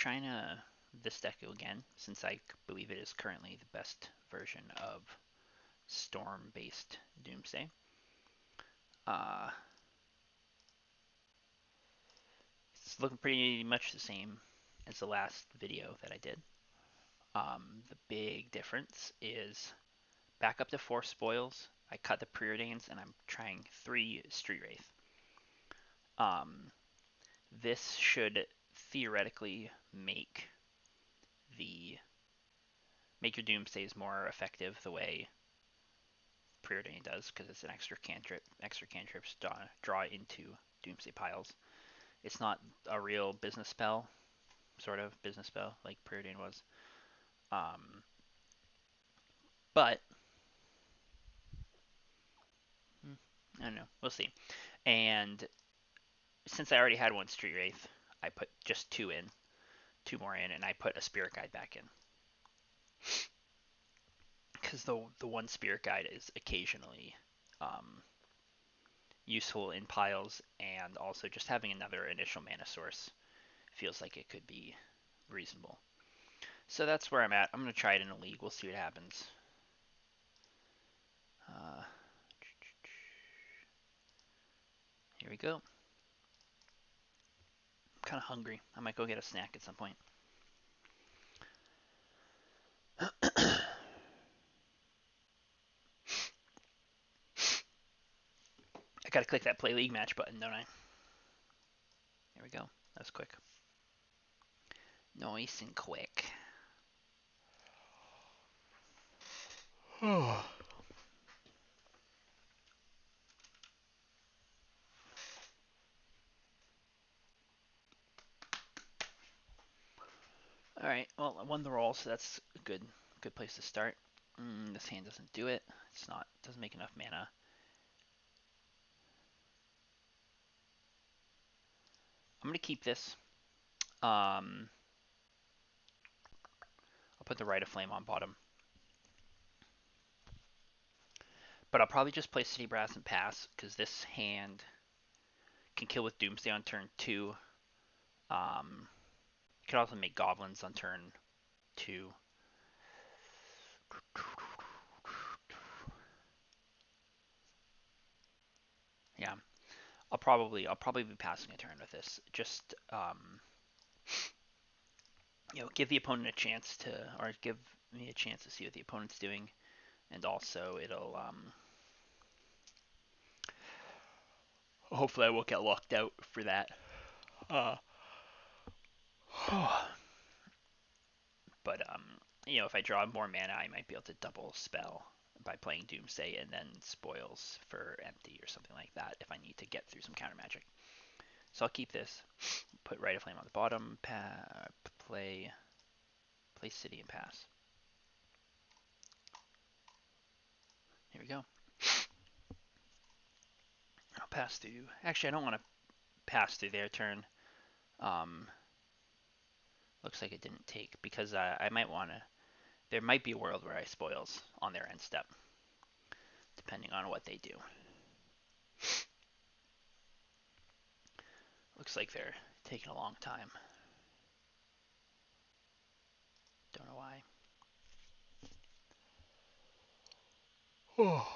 trying this deck again, since I believe it is currently the best version of Storm-based Doomsday. Uh, it's looking pretty much the same as the last video that I did. The big difference is back up to 4 spoils. I cut the preordains and I'm trying 3 Street Wraith. Um, this should theoretically the make your Doomsdays more effective the way Preordain does, because it's an extra cantrip. Extra cantrips draw into Doomsday piles. It's not a real business spell, sort of business spell like Preordain was. Um, but I don't know. We'll see. And since I already had 1 Street Wraith, I put just 2 in, 2 more in, and I put a Spirit Guide back in. Because the 1 Spirit Guide is occasionally um, useful in piles, and also just having another initial mana source feels like it could be reasonable. So that's where I'm at. I'm going to try it in a league. We'll see what happens. Uh, Here we go. I'm kind of hungry. I might go get a snack at some point. I gotta click that play league match button, don't I? There we go. That was quick. Nice and quick. Oh. Alright, well, I won the roll, so that's a good place to start. This hand doesn't do it. Doesn't make enough mana. I'm gonna keep this. I'll put the Rite of Flame on bottom. But I'll probably just play City Brass and pass, because this hand can kill with Doomsday on turn 2. You can also make Goblins on turn 2. Yeah, I'll probably be passing a turn with this. Just give the opponent a chance to, or give me a chance to see what the opponent's doing, and also it'll hopefully I won't get locked out for that. Uh, but if I draw more mana, I might be able to double spell by playing Doomsday and then spoils for empty or something like that if I need to get through some counter magic. So I'll keep this. Put Rite of Flame on the bottom. Play City and pass. Here we go. I'll pass through. Actually, I don't want to pass through their turn. Looks like it didn't take, because I might want to. There might be a world where I spoils on their end step, depending on what they do. Looks like they're taking a long time. Don't know why. Oh.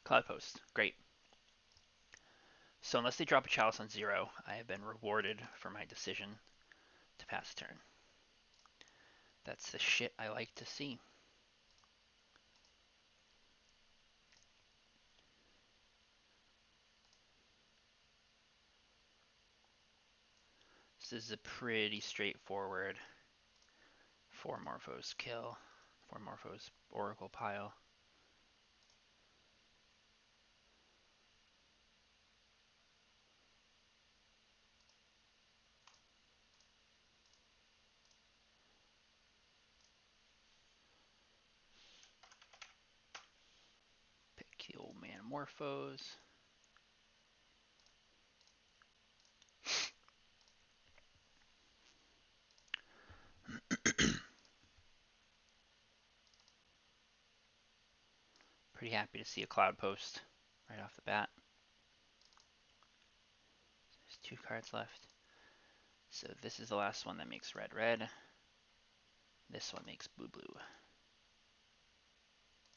Cloud Post. Great. So unless they drop a Chalice on 0, I have been rewarded for my decision to pass turn. That's the shit I like to see. This is a pretty straightforward 4 Morphos kill. 4 Morphos Oracle pile. Pick the old man Morphos. Pretty happy to see a Cloud Post. right off the bat. There's 2 cards left. So this is the last one that makes red red. This one makes blue blue.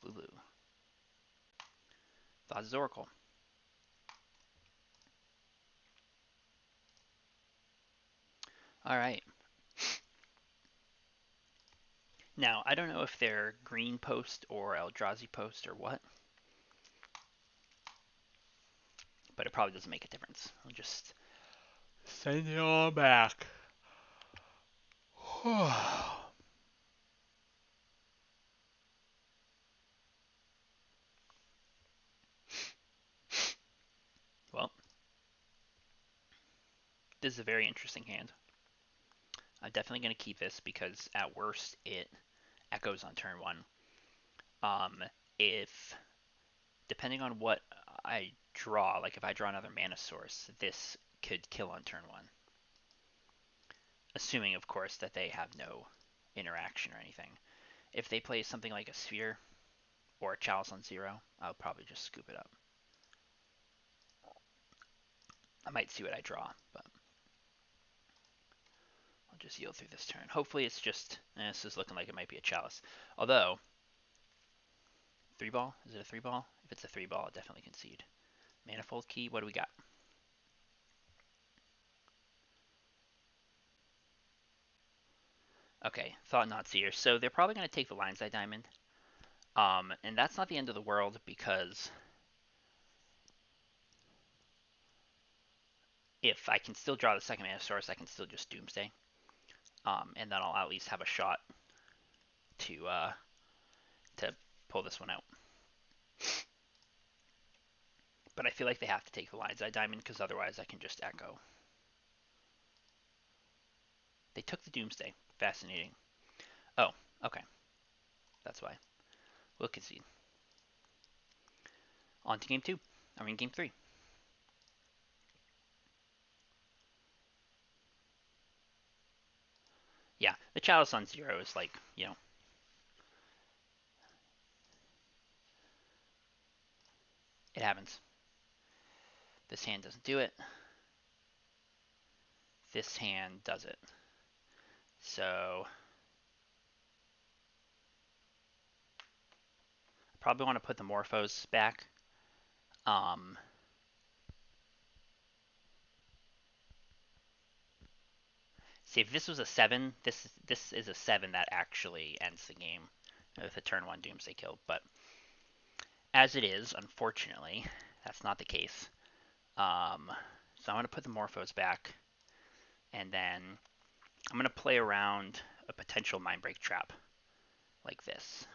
Blue blue. Thoughts Oracle. Alright. Now, I don't know if they're green post or Eldrazi post or what, but it probably doesn't make a difference. I'll just send it all back. Well, this is a very interesting hand. I'm definitely going to keep this because at worst it echoes on turn 1. If, depending on what I draw, like if I draw another mana source, this could kill on turn 1. Assuming, of course, that they have no interaction or anything. If they play something like a Sphere or a Chalice on 0, I'll probably just scoop it up. I might see what I draw, but I'll just yield through this turn. Hopefully it's just, this is looking like it might be a Chalice. Although, 3-ball? Is it a 3-ball? If it's a 3-ball, I'll definitely concede. Manifold Key, what do we got? Okay, Thought-Knot Seer. So they're probably going to take the Lion's Eye Diamond. And that's not the end of the world because if I can still draw the second mana source, I can still just Doomsday. And then I'll at least have a shot to pull this one out. But I feel like they have to take the Lion's Eye Diamond because otherwise I can just Echo. They took the Doomsday. Fascinating. Oh, okay. That's why. We'll concede. On to game 2. I mean, game 3. Yeah, the Chalice on 0 is like, it happens. This hand doesn't do it. This hand does it. So, I probably want to put the Morphos back. See, if this was a 7, this is a 7 that actually ends the game with a turn 1 Doomsday kill. But as it is, unfortunately, that's not the case. So I'm going to put the Morphos back, and then I'm going to play around a potential Mindbreak trap like this.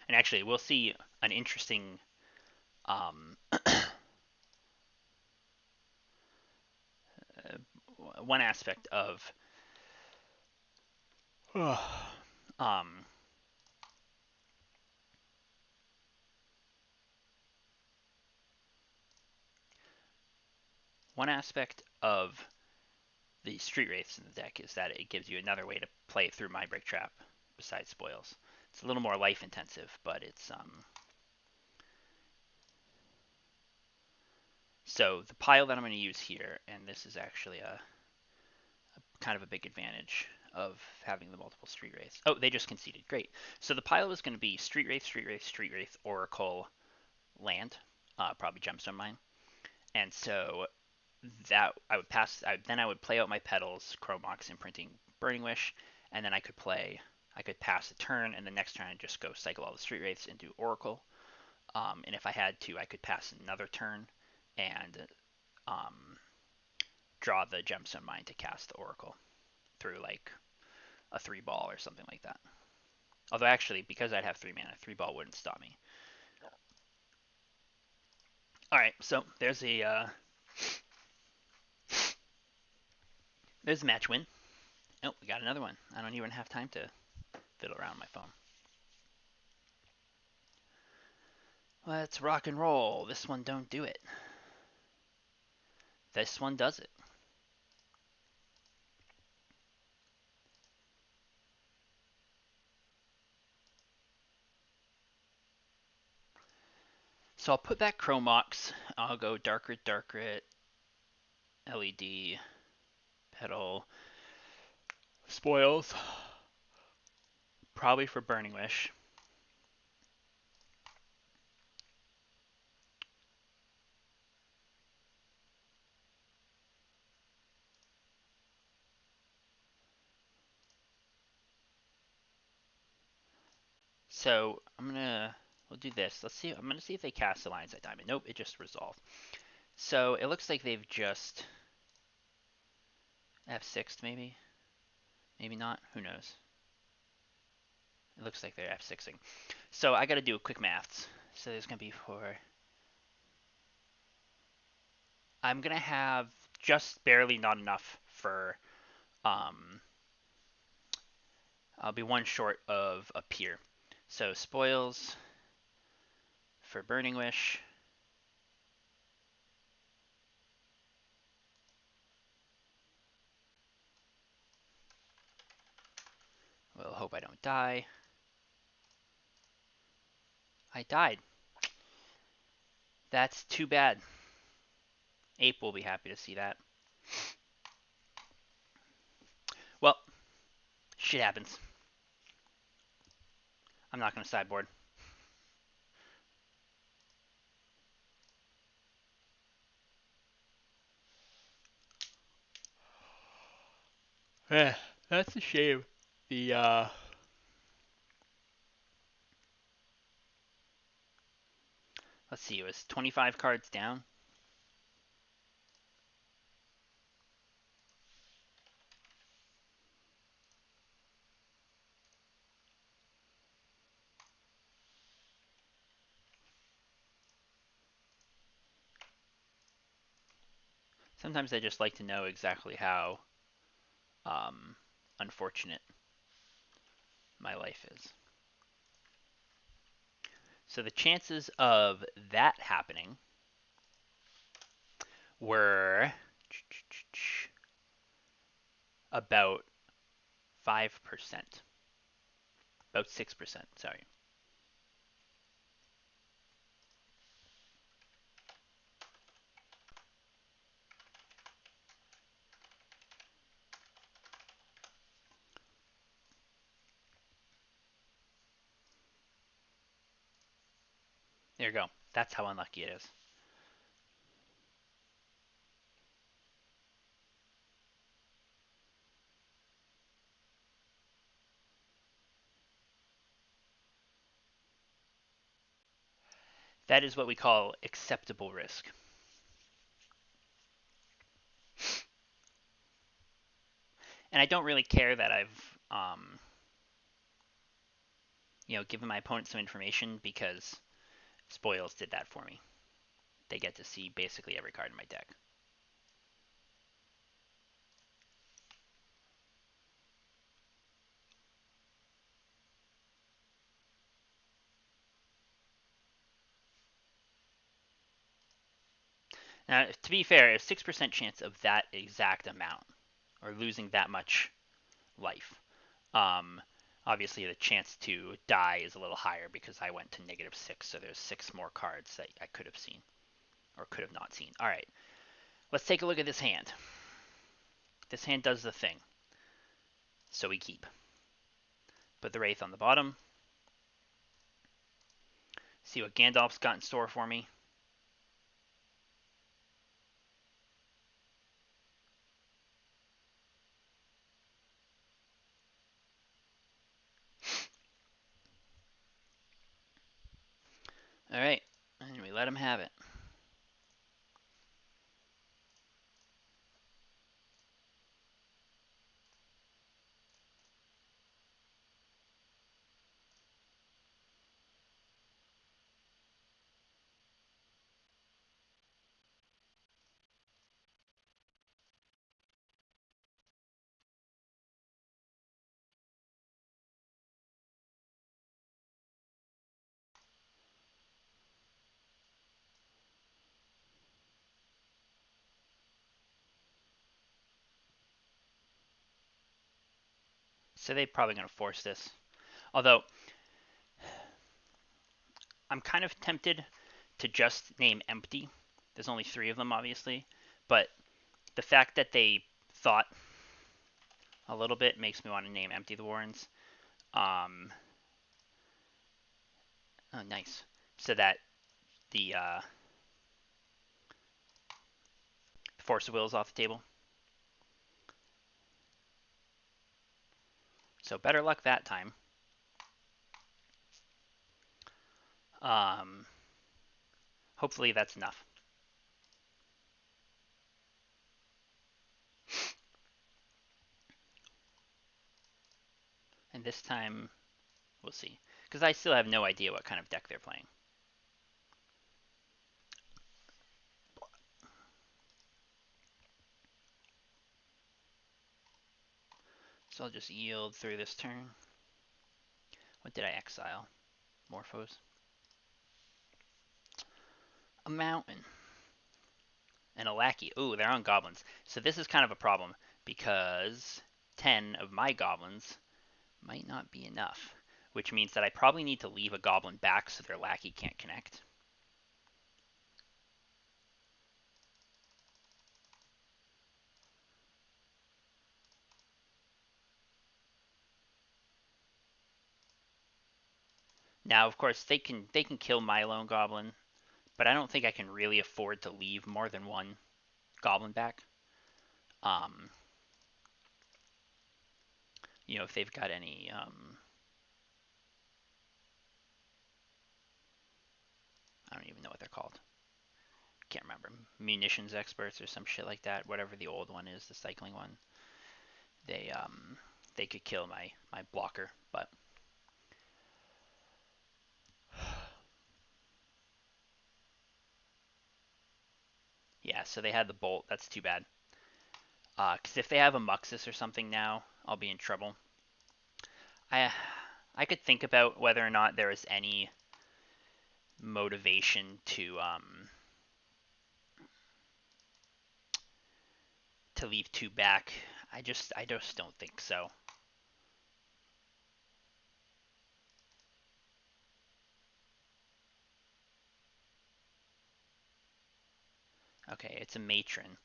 And actually, we'll see an interesting one aspect of one aspect of the Street Wraiths in the deck is that it gives you another way to play through Mindbreak Trap besides spoils. It's a little more life intensive, but it's so the pile that I'm going to use here, and this is actually a kind of a big advantage of having the multiple Street Wraiths. Oh, they just conceded. Great. So the pile is going to be Street Wraith, Street Wraith, Street Wraith, Oracle, land, probably Gemstone Mine. And so that I would pass. Then I would play out my petals, Chrome Mox, Imprinting, Burning Wish, and then I could pass the turn, and the next turn I'd just go cycle all the Street Wraiths and do Oracle. And if I had to, I could pass another turn and draw the Gemstone Mine to cast the Oracle through like a 3-ball or something like that. Although actually, because I'd have 3 mana, 3-ball wouldn't stop me. All right, so there's a match win. Oh, we got another one. I don't even have time to fiddle around my phone. Let's rock and roll. This one don't do it. This one does it. So I'll put back Chromox. I'll go Dark Rit, LED, Petal, Spoils, probably for Burning Wish. So we'll do this. Let's see. I'm gonna see if they cast the Lion's Eye Diamond. Nope, it just resolved. So it looks like they've just F6'd maybe, maybe not. Who knows? It looks like they're F6ing. So I got to do a quick maths. So there's gonna be four. I'm gonna have just barely not enough for. I'll be one short of a pier. So spoils for Burning Wish. Well, hope I don't die. I died. That's too bad. Ape will be happy to see that. Well, shit happens. I'm not going to sideboard. Yeah, that's a shame. The let's see, it was 25 cards down. Sometimes I just like to know exactly how unfortunate my life is. So the chances of that happening were about 5%. About 6%, sorry. There you go. That's how unlucky it is. That is what we call acceptable risk. And I don't really care that I've given my opponent some information because spoils did that for me. They get to see basically every card in my deck. Now, to be fair, a 6% chance of that exact amount, or losing that much life. Um, Obviously, the chance to die is a little higher because I went to -6, so there's 6 more cards that I could have seen, or could have not seen. All right, let's take a look at this hand. This hand does the thing, so we keep. Put the Wraith on the bottom. See what Gandalf's got in store for me. All right, and we let him have it. So they're probably going to force this. Although, I'm kind of tempted to just name empty. There's only 3 of them, obviously, but the fact that they thought a little bit makes me want to name empty the Warrens. Um, oh, nice. So that the Force of Will is off the table. So better luck that time. Um, hopefully that's enough. And this time, we'll see. Because I still have no idea what kind of deck they're playing. So I'll just yield through this turn. What did I exile? Morphos. A mountain. And a lackey. Ooh, they're on goblins. So this is kind of a problem because 10 of my goblins might not be enough, which means that I probably need to leave a goblin back so their lackey can't connect. Now, of course, they can kill my lone goblin, but I don't think I can really afford to leave more than one goblin back. Um, if they've got any I don't even know what they're called. Can't remember. Munitions experts or some shit like that. Whatever the old one is, the cycling one. They could kill my blocker, but yeah. So they had the bolt. That's too bad. Because if they have a Muxus or something now, I'll be in trouble. I could think about whether or not there is any motivation to leave 2 back. I just don't think so. Okay, it's a matron.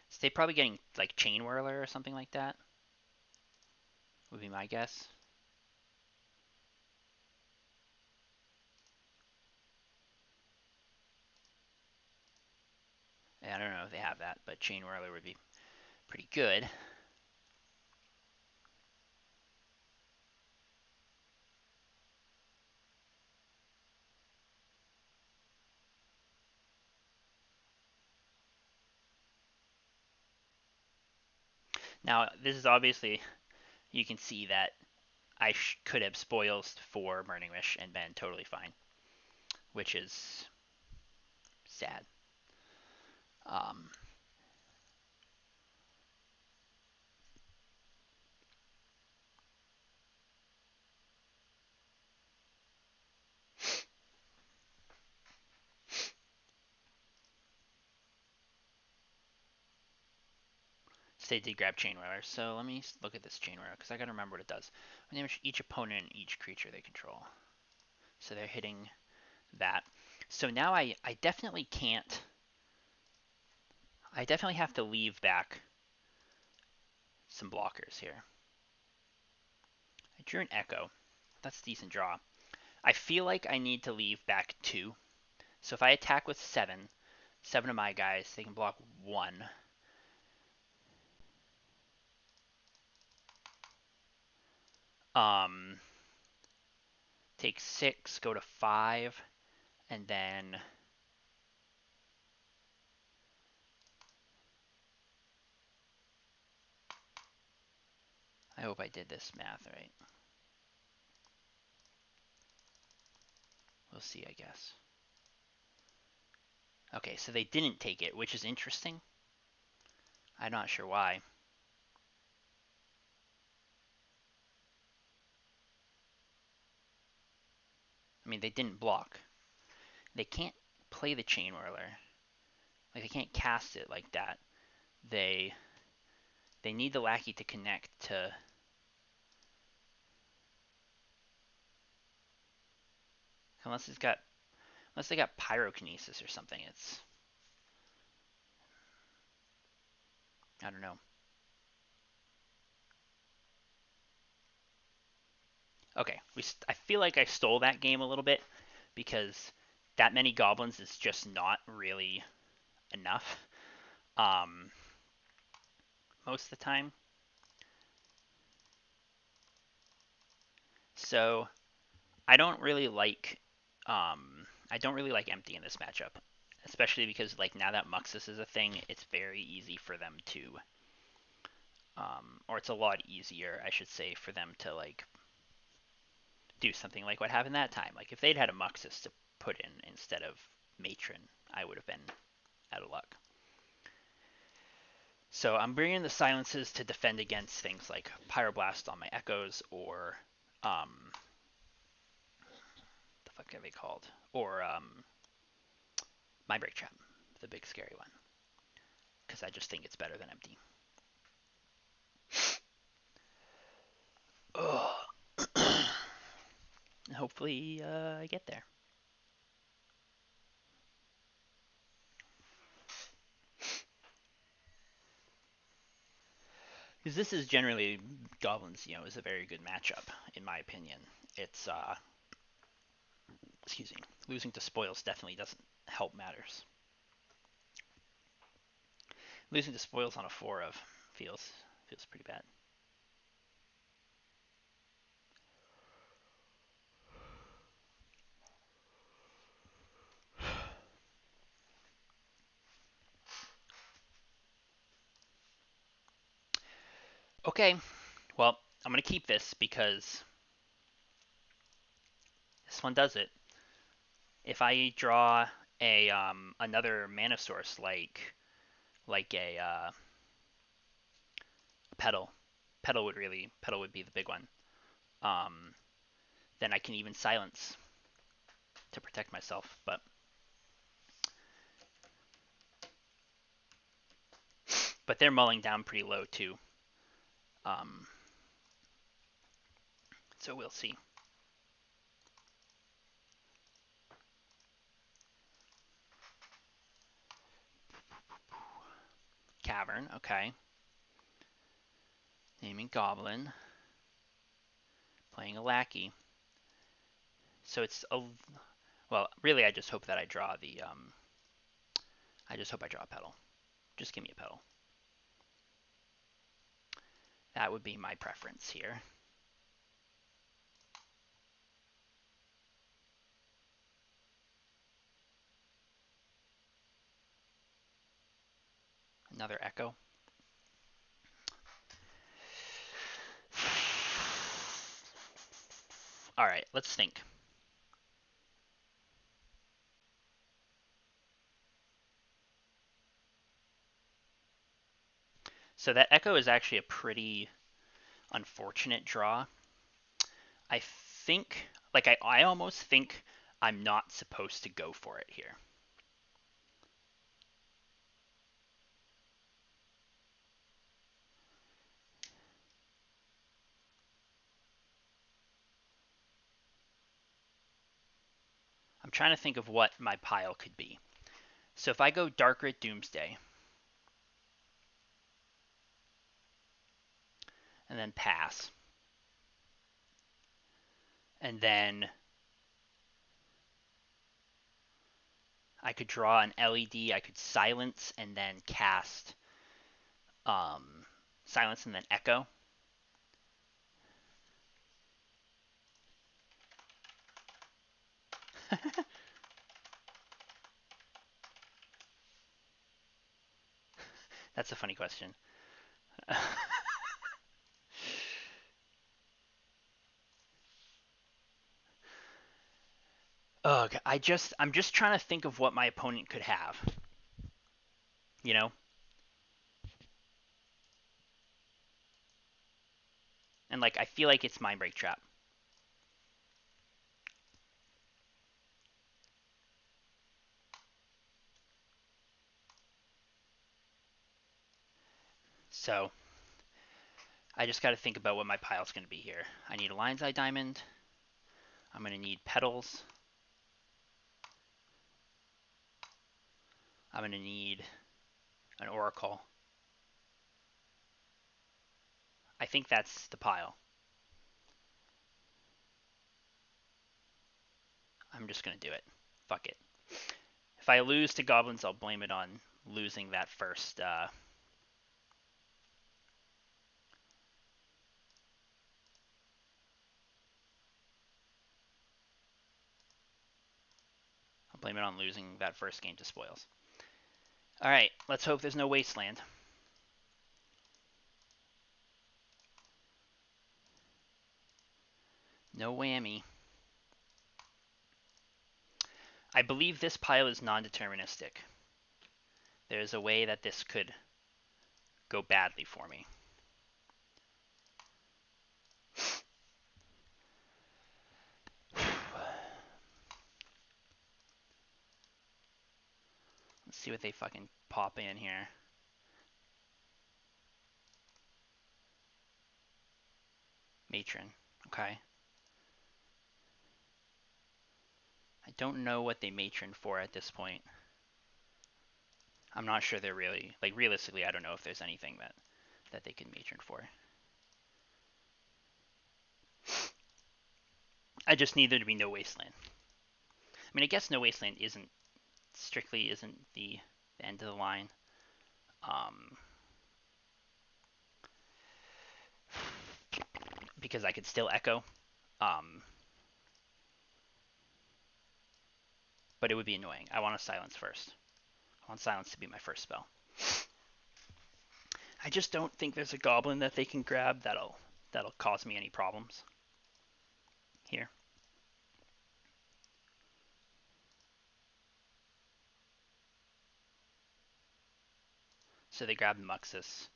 So they probably getting like Chain Whirler or something like that. Would be my guess. I don't know if they have that, but Chain Whirler would be pretty good. Now, this is obviously, you can see that I could have spoils for Burning Wish and been totally fine, which is sad. Um, so they did grab Chain Whirler. So let me look at this Chain Whirler because I gotta remember what it does. Damage each opponent and each creature they control. So they're hitting that. So now I definitely can't. I definitely have to leave back some blockers here. I drew an Echo. That's a decent draw. I feel like I need to leave back 2. So if I attack with 7, 7 of my guys, they can block 1. Um, take 6, go to 5, and then I hope I did this math right. We'll see, I guess. Okay, so they didn't take it, which is interesting. I'm not sure why. I mean, they didn't block. they can't play the Chain Whirler. Like they can't cast it like that. They they need the Lackey to connect to. Unless it's got unless they got Pyrokinesis or something. It's I don't know. Okay, I feel like I stole that game a little bit because that many goblins is just not really enough. Um, most of the time. So I don't really like empty in this matchup, especially because like now that Muxus is a thing, it's very easy for them to or it's a lot easier, I should say, for them to like do something like what happened that time. Like if they'd had a Muxus to put in instead of Matron, I would have been out of luck. So I'm bringing the silences to defend against things like Pyroblast on my Echoes or the fuck are they called? Or my Break Trap, the big scary one, because I just think it's better than empty. Ugh. Hopefully I get there. Because this is generally goblins, is a very good matchup in my opinion. It's excuse me, losing to spoils definitely doesn't help matters. Losing to spoils on a 4 of feels pretty bad. Okay, well, I'm going to keep this because this one does it. If I draw a another mana source like a petal would be the big one. Um, then I can even silence to protect myself. But they're mulling down pretty low too. Um, so we'll see. Cavern, okay. Naming Goblin. Playing a Lackey. So it's a well, really, I just hope that I draw the I just hope I draw a petal. Just give me a petal. That would be my preference here. Another Echo. All right, let's think. So that Echo is actually a pretty unfortunate draw. I think, I almost think I'm not supposed to go for it here. I'm trying to think of what my pile could be. So if I go Darkrit Doomsday, and then pass, and then I could draw an LED, I could silence and then cast silence and then echo. That's a funny question. Ugh, I'm just trying to think of what my opponent could have. You know? And like I feel like it's Mind Break Trap. So I just got to think about what my pile's going to be here. I need a lion's eye diamond. I'm going to need petals. I'm going to need an oracle. I think that's the pile. I'm just going to do it. Fuck it. If I lose to goblins, I'll blame it on losing that first. I'll blame it on losing that first game to spoils. All right, let's hope there's no wasteland. No whammy. I believe this pile is non-deterministic. There's a way that this could go badly for me. Let's see what they fucking pop in here. Matron. Okay. I don't know what they matron for at this point. I'm not sure they're really, like, realistically, I don't know if there's anything that they can matron for. I just need there to be no wasteland. I mean, I guess no wasteland isn't the end of the line. Because I could still echo. But it would be annoying. I want to silence first. I want silence to be my first spell. I just don't think there's a goblin that they can grab that'll cause me any problems here. So they grab Muxus,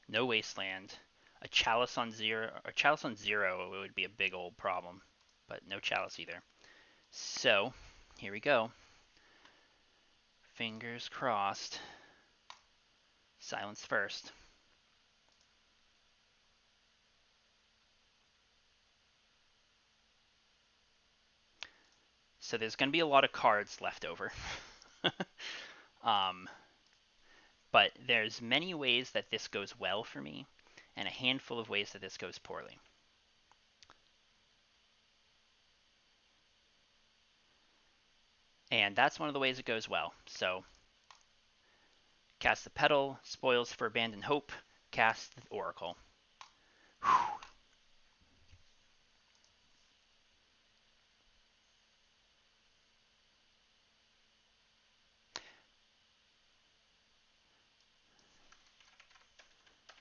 no wasteland, a chalice on zero. A chalice on zero would be a big old problem, but no chalice either. So here we go. Fingers crossed. Silence first. So there's going to be a lot of cards left over. But there's many ways that this goes well for me, and a handful of ways that this goes poorly. And that's one of the ways it goes well. So cast the Petal, spoils for Abandoned Hope, cast the Oracle. Whew.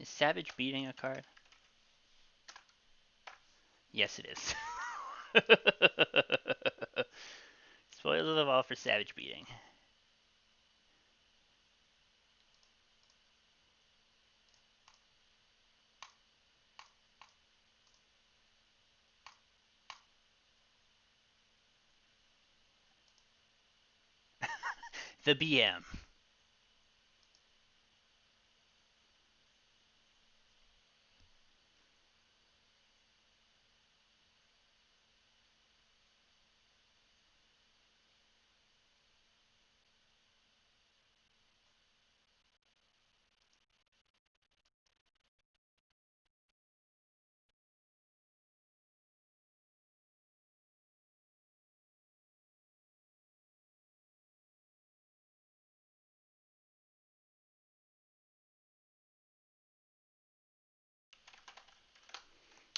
Is Savage beating a card? Yes, it is. Spoils of all for Savage beating. The BM.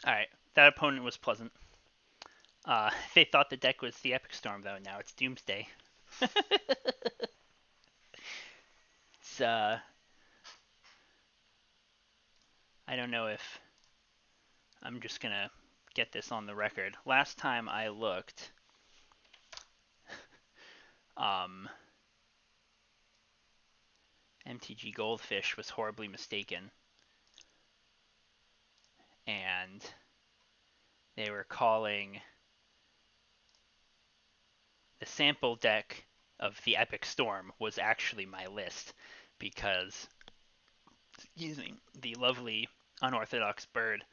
Alright, that opponent was pleasant. They thought the deck was the Epic Storm, though. Now it's Doomsday. It's, I don't know if I'm just gonna get this on the record. Last time I looked, MTG Goldfish was horribly mistaken, and they were calling the sample deck of the Epic Storm was actually my list, because using the lovely unorthodox bird,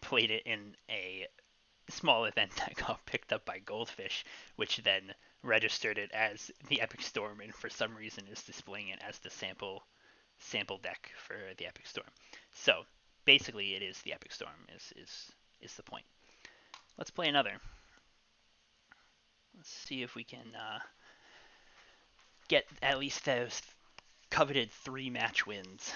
played it in a small event that got picked up by Goldfish, which then registered it as the Epic Storm, and for some reason is displaying it as the sample deck for the Epic Storm. So basically, it is the Epic Storm is the point. Let's play another. Let's see if we can get at least those coveted 3 match wins.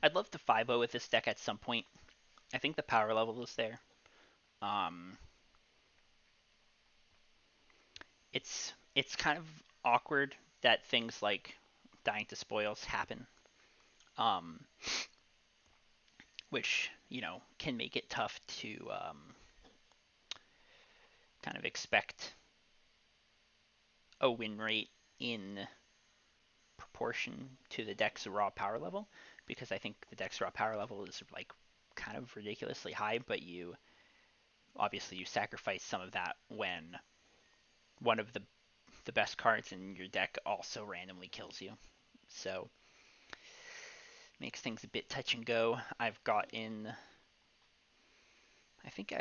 I'd love to 5-0 with this deck at some point. I think the power level is there. Um, it's kind of awkward that things like dying to spoils happen, um, which can make it tough to kind of expect a win rate in proportion to the deck's raw power level, because I think the deck's raw power level is like kind of ridiculously high, but you sacrifice some of that when one of the best cards in your deck also randomly kills you. So makes things a bit touch and go. I think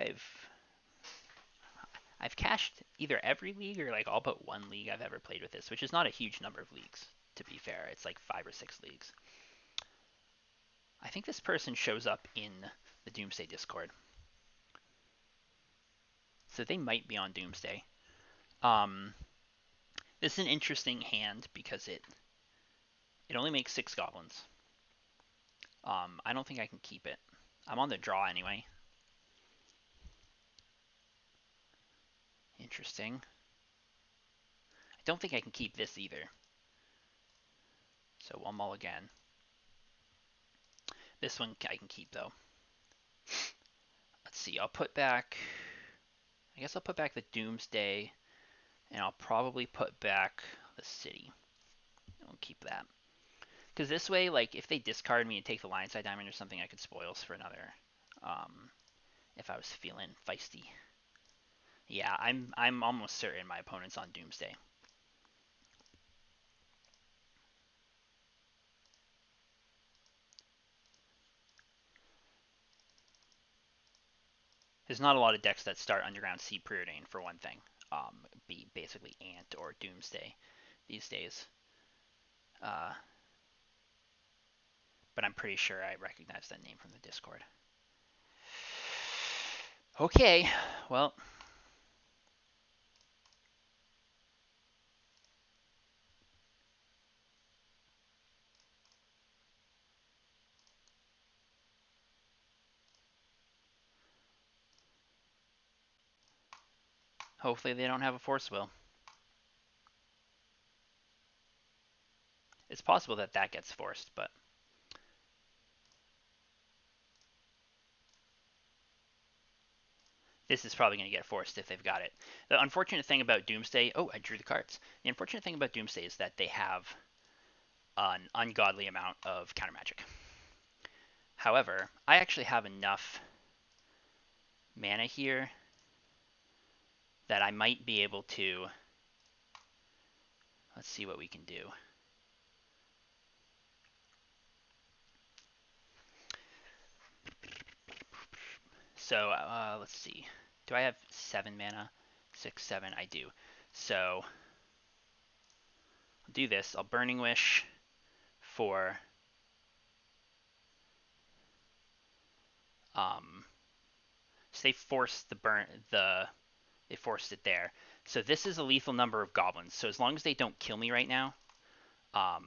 I've cashed either every league or like all but one league I've ever played with this, which is not a huge number of leagues, to be fair. It's like 5 or 6 leagues. I think this person shows up in the Doomsday Discord. So they might be on Doomsday. This is an interesting hand because it only makes 6 goblins. I don't think I can keep it. I'm on the draw anyway. Interesting. I don't think I can keep this either. So one mulligan. This one I can keep though. Let's see. I guess I'll put back the Doomsday, and I'll probably put back the city. I'll keep that. Because this way, like, if they discard me and take the Lionside Diamond or something, I could spoils for another. If I was feeling feisty. Yeah, I'm almost certain my opponent's on Doomsday. There's not a lot of decks that start Underground Sea Preordain for one thing. Be basically Ant or Doomsday these days. But I'm pretty sure I recognize that name from the Discord. Okay, well. Hopefully they don't have a Force Will. It's possible that that gets forced, but this is probably going to get forced if they've got it. The unfortunate thing about Doomsday... Oh, I drew the cards. The unfortunate thing about Doomsday is that they have an ungodly amount of counter magic. However, I actually have enough mana here that I might be able to... Let's see what we can do. So, let's see. Do I have 7 mana? 6, 7, I do. So, I'll do this. I'll Burning Wish for... So they forced they forced it there. So this is a lethal number of goblins. So as long as they don't kill me right now, I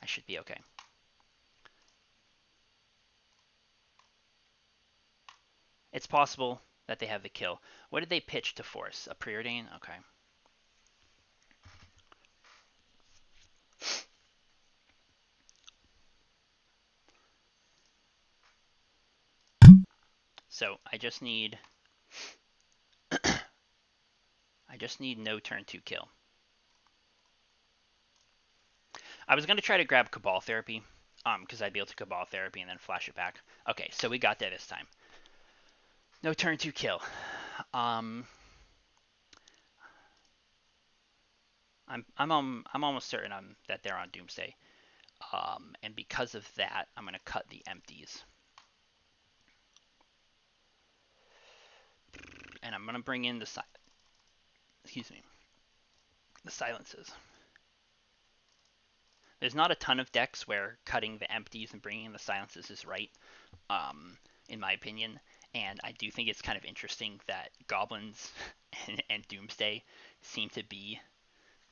should be okay. It's possible that they have the kill. What did they pitch to force? A Preordain? Okay. So I just need no turn 2 kill. I was gonna try to grab Cabal Therapy, because I'd be able to Cabal Therapy and then flash it back. Okay, so we got there this time. No turn 2 kill. Um, I'm almost certain that they're on Doomsday. And because of that, I'm gonna cut the empties, and I'm gonna bring in the excuse me, the silences. There's not a ton of decks where cutting the empties and bringing in the silences is right, um, in my opinion. And I do think it's kind of interesting that goblins and Doomsday seem to be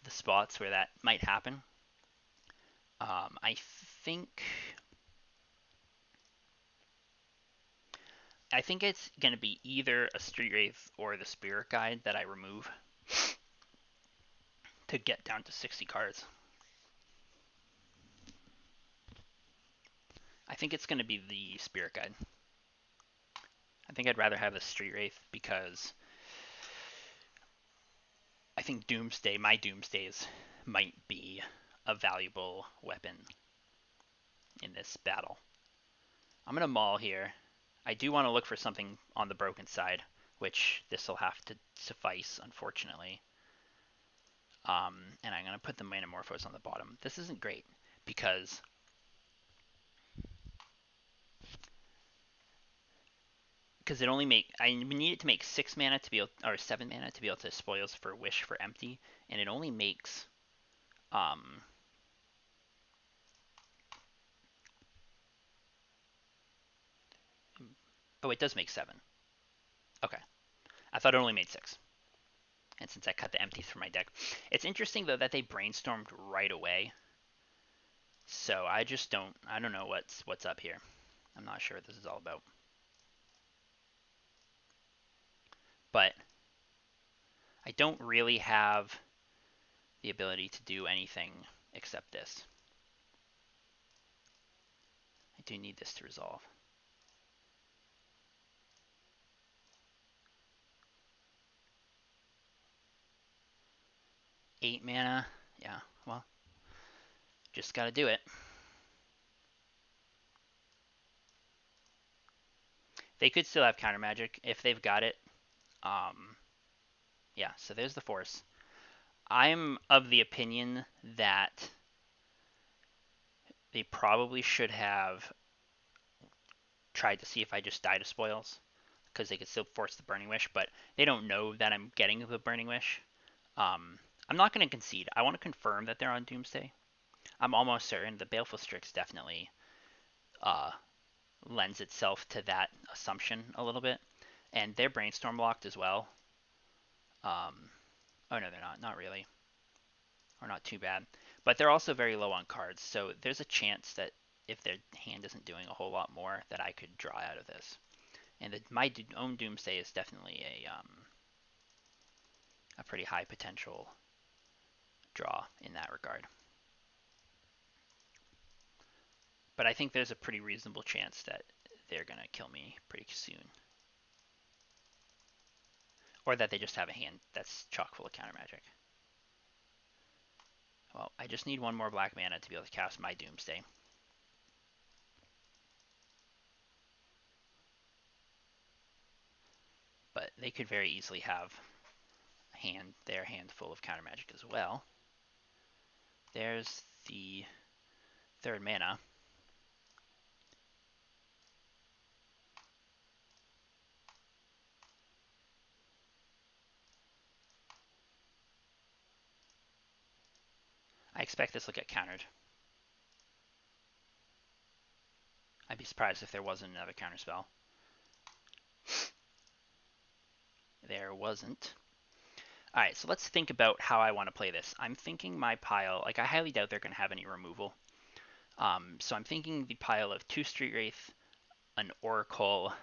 the spots where that might happen. I think it's gonna be either a Street Wraith or the Spirit Guide that I remove to get down to 60 cards. I think it's gonna be the Spirit Guide. I think I'd rather have the Street Wraith because I think my Doomsdays might be a valuable weapon in this battle. I'm gonna maul here. I do want to look for something on the broken side, which this will have to suffice, unfortunately. And I'm gonna put the Manamorphose on the bottom. This isn't great because it only I need it to make 6 mana to be able, or 7 mana to be able to spoils for Wish for empty, and it only makes um oh, it does make 7. Okay, I thought it only made 6. And since I cut the empties from my deck, it's interesting though that they brainstormed right away. So I don't know what's up here. I'm not sure what this is all about. But I don't really have the ability to do anything except this. I do need this to resolve. Eight mana. Yeah, well, just gotta do it. They could still have counter magic if they've got it. Um, yeah, so there's the force. I'm of the opinion that they probably should have tried to see if I just die to spoils, because they could still force the Burning Wish, but they don't know that I'm getting the Burning Wish. I'm not going to concede. I want to confirm that they're on Doomsday. I'm almost certain the Baleful Strix definitely uh, lends itself to that assumption a little bit, and they're brainstorm locked as well. Oh no, they're not. Not really, or not too bad. But they're also very low on cards, so there's a chance that if their hand isn't doing a whole lot more, that I could draw out of this. And my own Doomsday is definitely a pretty high potential draw in that regard. But I think there's a pretty reasonable chance that they're gonna kill me pretty soon, or that they just have a hand that's chock full of counter magic. Well, I just need one more black mana to be able to cast my Doomsday. But they could very easily have their hand full of counter magic as well. There's the third mana. I expect this will get countered. I'd be surprised if there wasn't another counter spell. There wasn't. Alright, so let's think about how I want to play this. I'm thinking my pile, like I highly doubt they're going to have any removal. So I'm thinking the pile of 2 Street Wraith, an Oracle,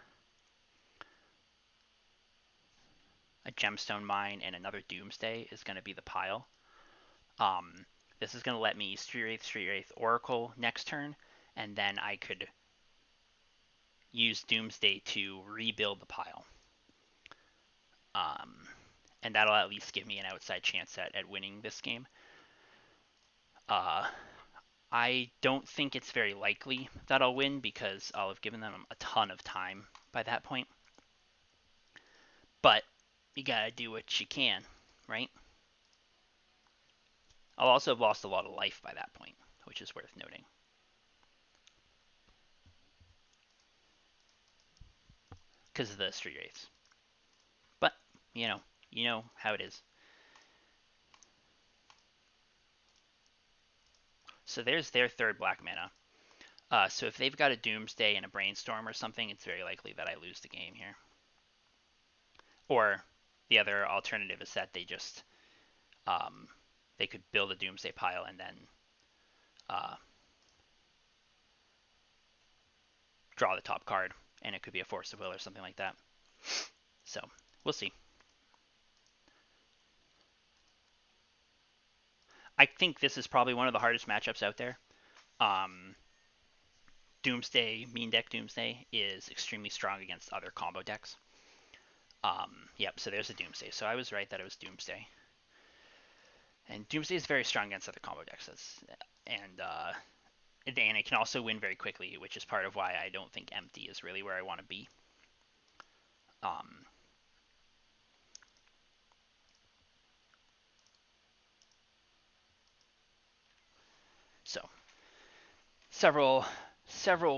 a Gemstone Mine, and another Doomsday is going to be the pile. Um, this is going to let me Street Wraith, Oracle next turn, and then I could use Doomsday to rebuild the pile. And that'll at least give me an outside chance at winning this game. I don't think it's very likely that I'll win because I'll have given them a ton of time by that point. But you gotta do what you can, right? I'll also have lost a lot of life by that point, which is worth noting. Because of the street wraiths. But, you know, you know how it is. So there's their third black mana. So if they've got a Doomsday and a Brainstorm or something, it's very likely that I lose the game here. Or the other alternative is that um, they could build a Doomsday pile and then uh, draw the top card, and it could be a Force of Will or something like that. So we'll see. I think this is probably one of the hardest matchups out there. Um, Doomsday, Mean Deck Doomsday, is extremely strong against other combo decks. Yep, so there's a Doomsday. So I was right that it was Doomsday. And Doomsday is very strong against other combo decks. And it can also win very quickly, which is part of why I don't think empty is really where I want to be. Um, so several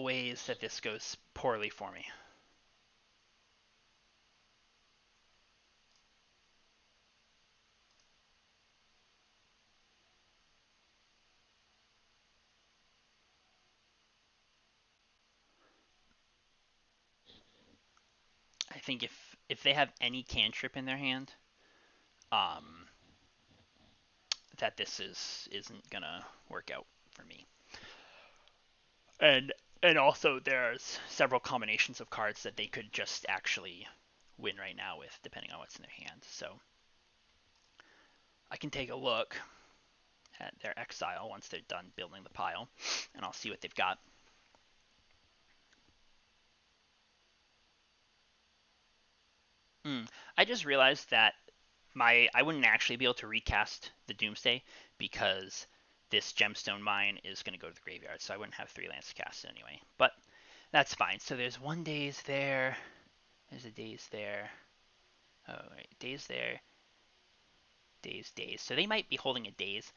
ways that this goes poorly for me. I think if they have any cantrip in their hand, um, that this isn't gonna work out for me. And and also there's several combinations of cards that they could just actually win right now with, depending on what's in their hand. So I can take a look at their exile once they're done building the pile, and I'll see what they've got. I just realized that I wouldn't actually be able to recast the Doomsday because this gemstone mine is going to go to the graveyard, so I wouldn't have 3 lands to cast it anyway. But that's fine. So there's 1 daze there. There's a daze there. Oh, right. Daze there. Daze. So they might be holding a daze.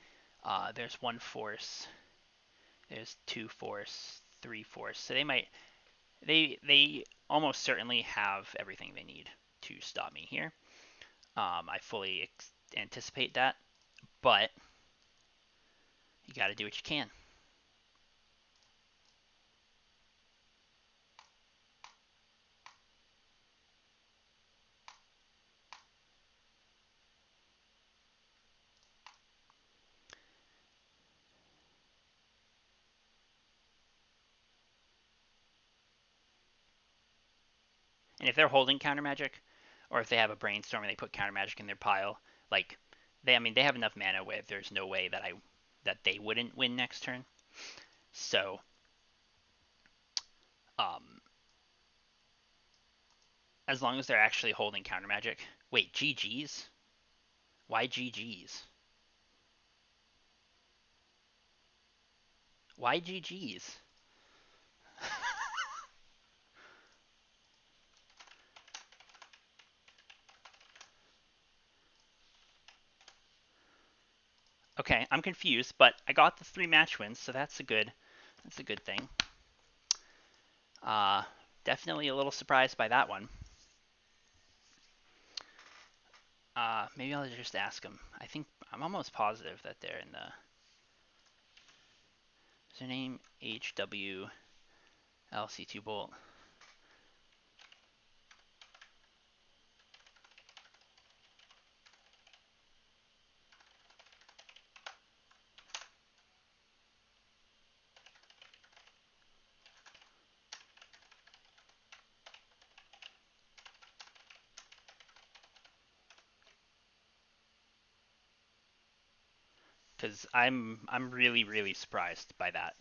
There's 1 force. There's 2 force. 3 force. So they almost certainly have everything they need to stop me here. I fully anticipate that, but you got to do what you can. And if they're holding counter magic, or if they have a brainstorm and they put counter magic in their pile, like they have enough mana where there's no way that they wouldn't win next turn. So, um, as long as they're actually holding counter magic. Wait, GGs? Why GGs? Why GGs? Okay, I'm confused, but I got the 3 match wins, so that's a good thing. Uh, Definitely a little surprised by that one. Maybe I'll just ask them. I'm almost positive that they're in the. Is their name HWLC2 Bolt? Because I'm really surprised by that,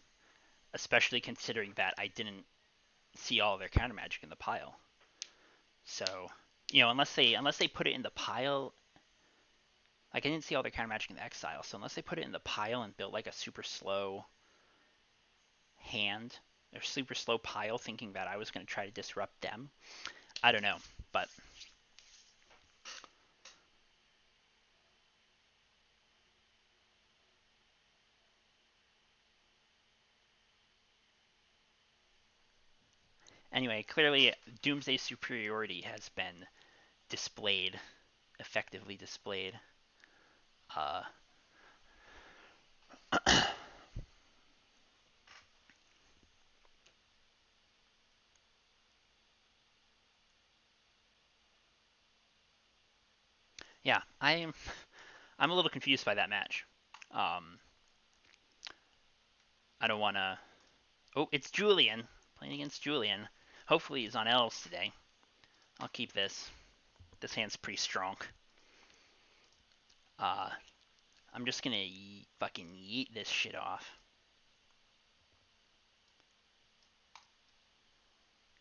especially considering that I didn't see all their counter magic in the pile. So, unless they put it in the pile, like I didn't see all their counter magic in the exile. So unless they put it in the pile and built like a super slow hand or super slow pile, thinking that I was going to try to disrupt them. I don't know, but anyway, clearly Doomsday superiority has been displayed, effectively displayed. Uh, yeah, I'm a little confused by that match. Um, I don't want to. Oh, it's Julian playing against Julian. Hopefully he's on elves today. I'll keep this. This hand's pretty strong. Uh, I'm just gonna fucking yeet this shit off.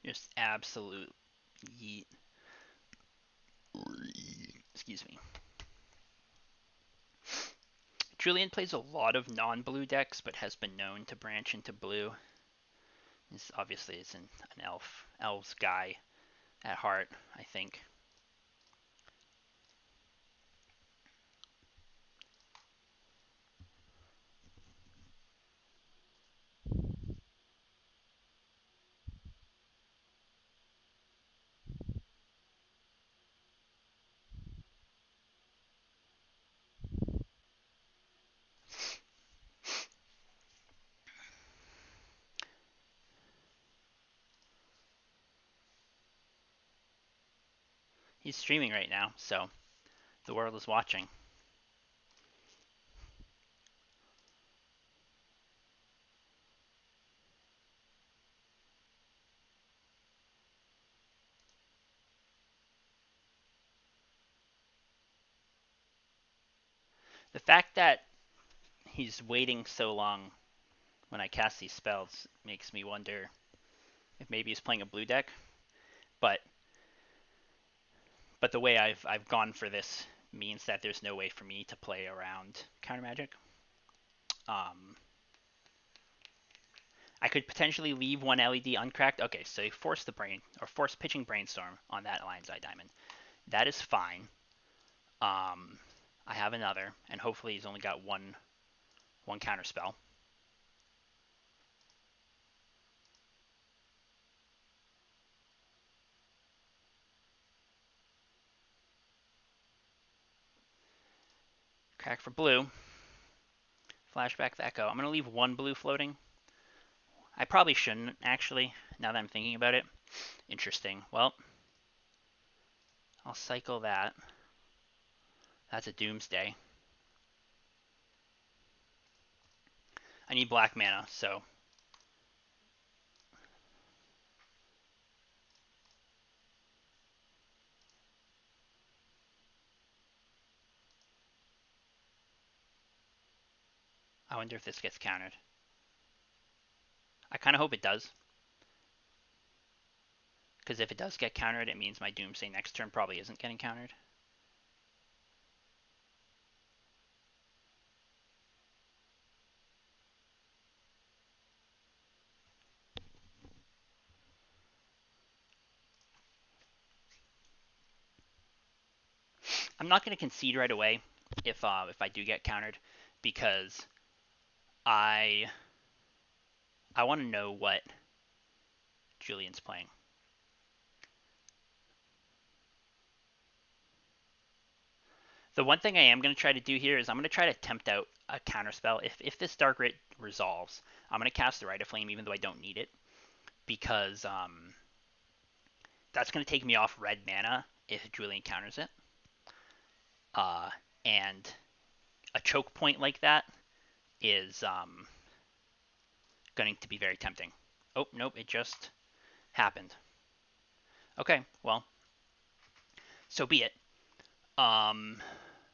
Just absolute yeet. Excuse me. Julian plays a lot of non-blue decks, but has been known to branch into blue. He's obviously is an elves guy at heart, I think. He's streaming right now, so the world is watching. The fact that he's waiting so long when I cast these spells makes me wonder if maybe he's playing a blue deck. But the way I've gone for this means that there's no way for me to play around counter magic. Um, I could potentially leave one LED uncracked. Okay, so force the brain or force pitching brainstorm on that Lion's Eye Diamond. That is fine. Um, I have another, and hopefully he's only got one counter spell. Crack for blue. Flashback the Echo. I'm gonna leave one blue floating. I probably shouldn't actually. Now that I'm thinking about it. Interesting. Well, I'll cycle that. That's a Doomsday. I need black mana, so I wonder if this gets countered. I kind of hope it does. Because if it does get countered, it means my Doomsday next turn probably isn't getting countered. I'm not going to concede right away if I do get countered, because I I want to know what Julian's playing. The one thing I am going to try to do here is I'm going to try to tempt out a counterspell. If this Dark Rit resolves, I'm going to cast the Rite of Flame even though I don't need it, because that's going to take me off red mana if Julian counters it. Uh, and a choke point like that is going to be very tempting. Oh, nope, it just happened. Okay, well, so be it. Um,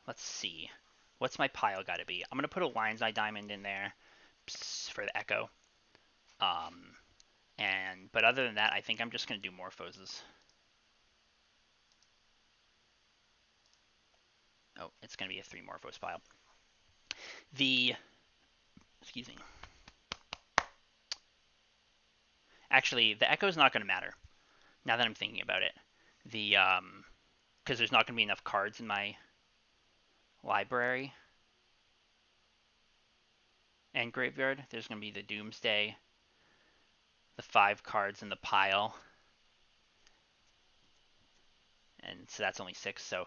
let's see. What's my pile got to be? I'm going to put a Lion's Eye Diamond in there for the Echo. Um, but other than that, I think I'm just going to do Morphoses. Oh, it's going to be a 3 Morphos pile. The excuse me. Actually, the Echo's not going to matter now that I'm thinking about it. The because there's not going to be enough cards in my library and graveyard. There's going to be the Doomsday, the 5 cards in the pile, and so that's only 6. So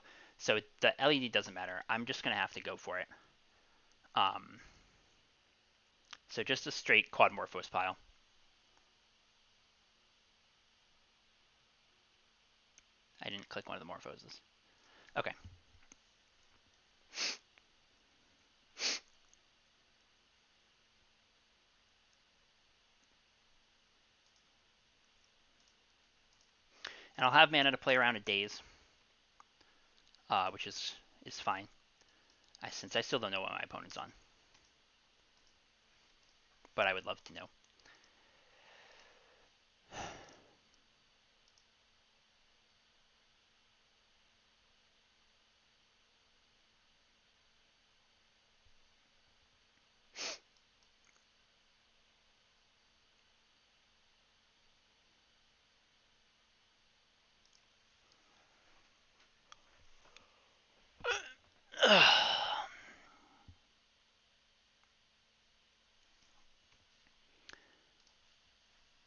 the LED doesn't matter. I'm just going to have to go for it. Um, so just a straight Quadmorphos pile. I didn't click one of the Morphoses. Okay. And I'll have mana to play around a Daze, which is fine. Since I still don't know what my opponent's on. But I would love to know.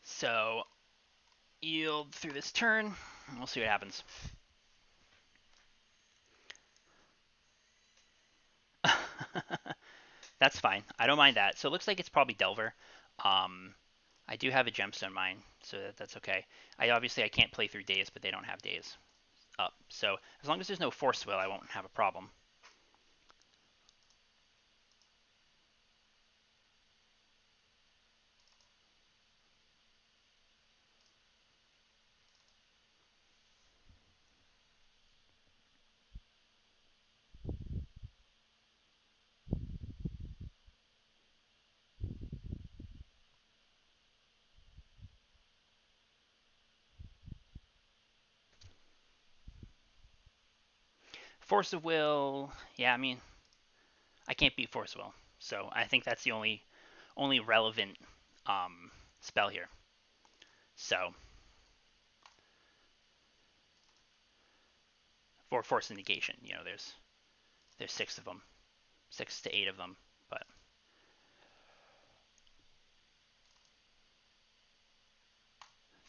So, yield through this turn. We'll see what happens. That's fine. I don't mind that. So it looks like it's probably Delver. I do have a gemstone mine, so that's okay. I can't play through Days, but they don't have Days up. So as long as there's no Force Will, I won't have a problem. Force of Will, yeah, I mean, I can't beat Force Will, so I think that's the only relevant spell here. So for Force of Negation, there's 6 of them, 6 to 8 of them, but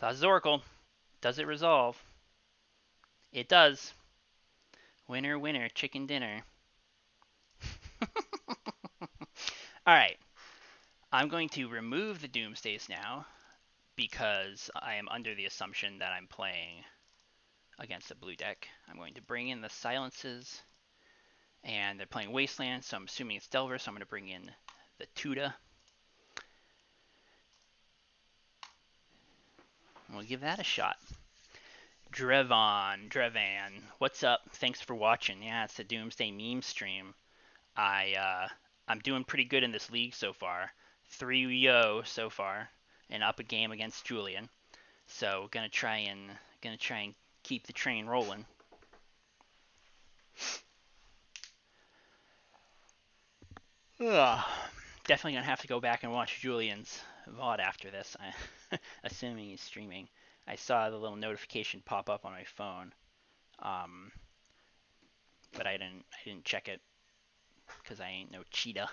Thassa's Oracle, does it resolve? It does. Winner, winner, chicken dinner. Alright, I'm going to remove the Doomsdays now because I am under the assumption that I'm playing against a blue deck. I'm going to bring in the Silences, and they're playing Wasteland, so I'm assuming it's Delver, so I'm going to bring in the Tuda. We'll give that a shot. Drevan, what's up? Thanks for watching. Yeah, it's the Doomsday meme stream. I'm doing pretty good in this league so far. 3-0 so far, and up a game against Julian. So gonna try and keep the train rolling. Ugh. Definitely gonna have to go back and watch Julian's VOD after this, assuming he's streaming. I saw the little notification pop up on my phone, but I didn't check it because I ain't no cheetah.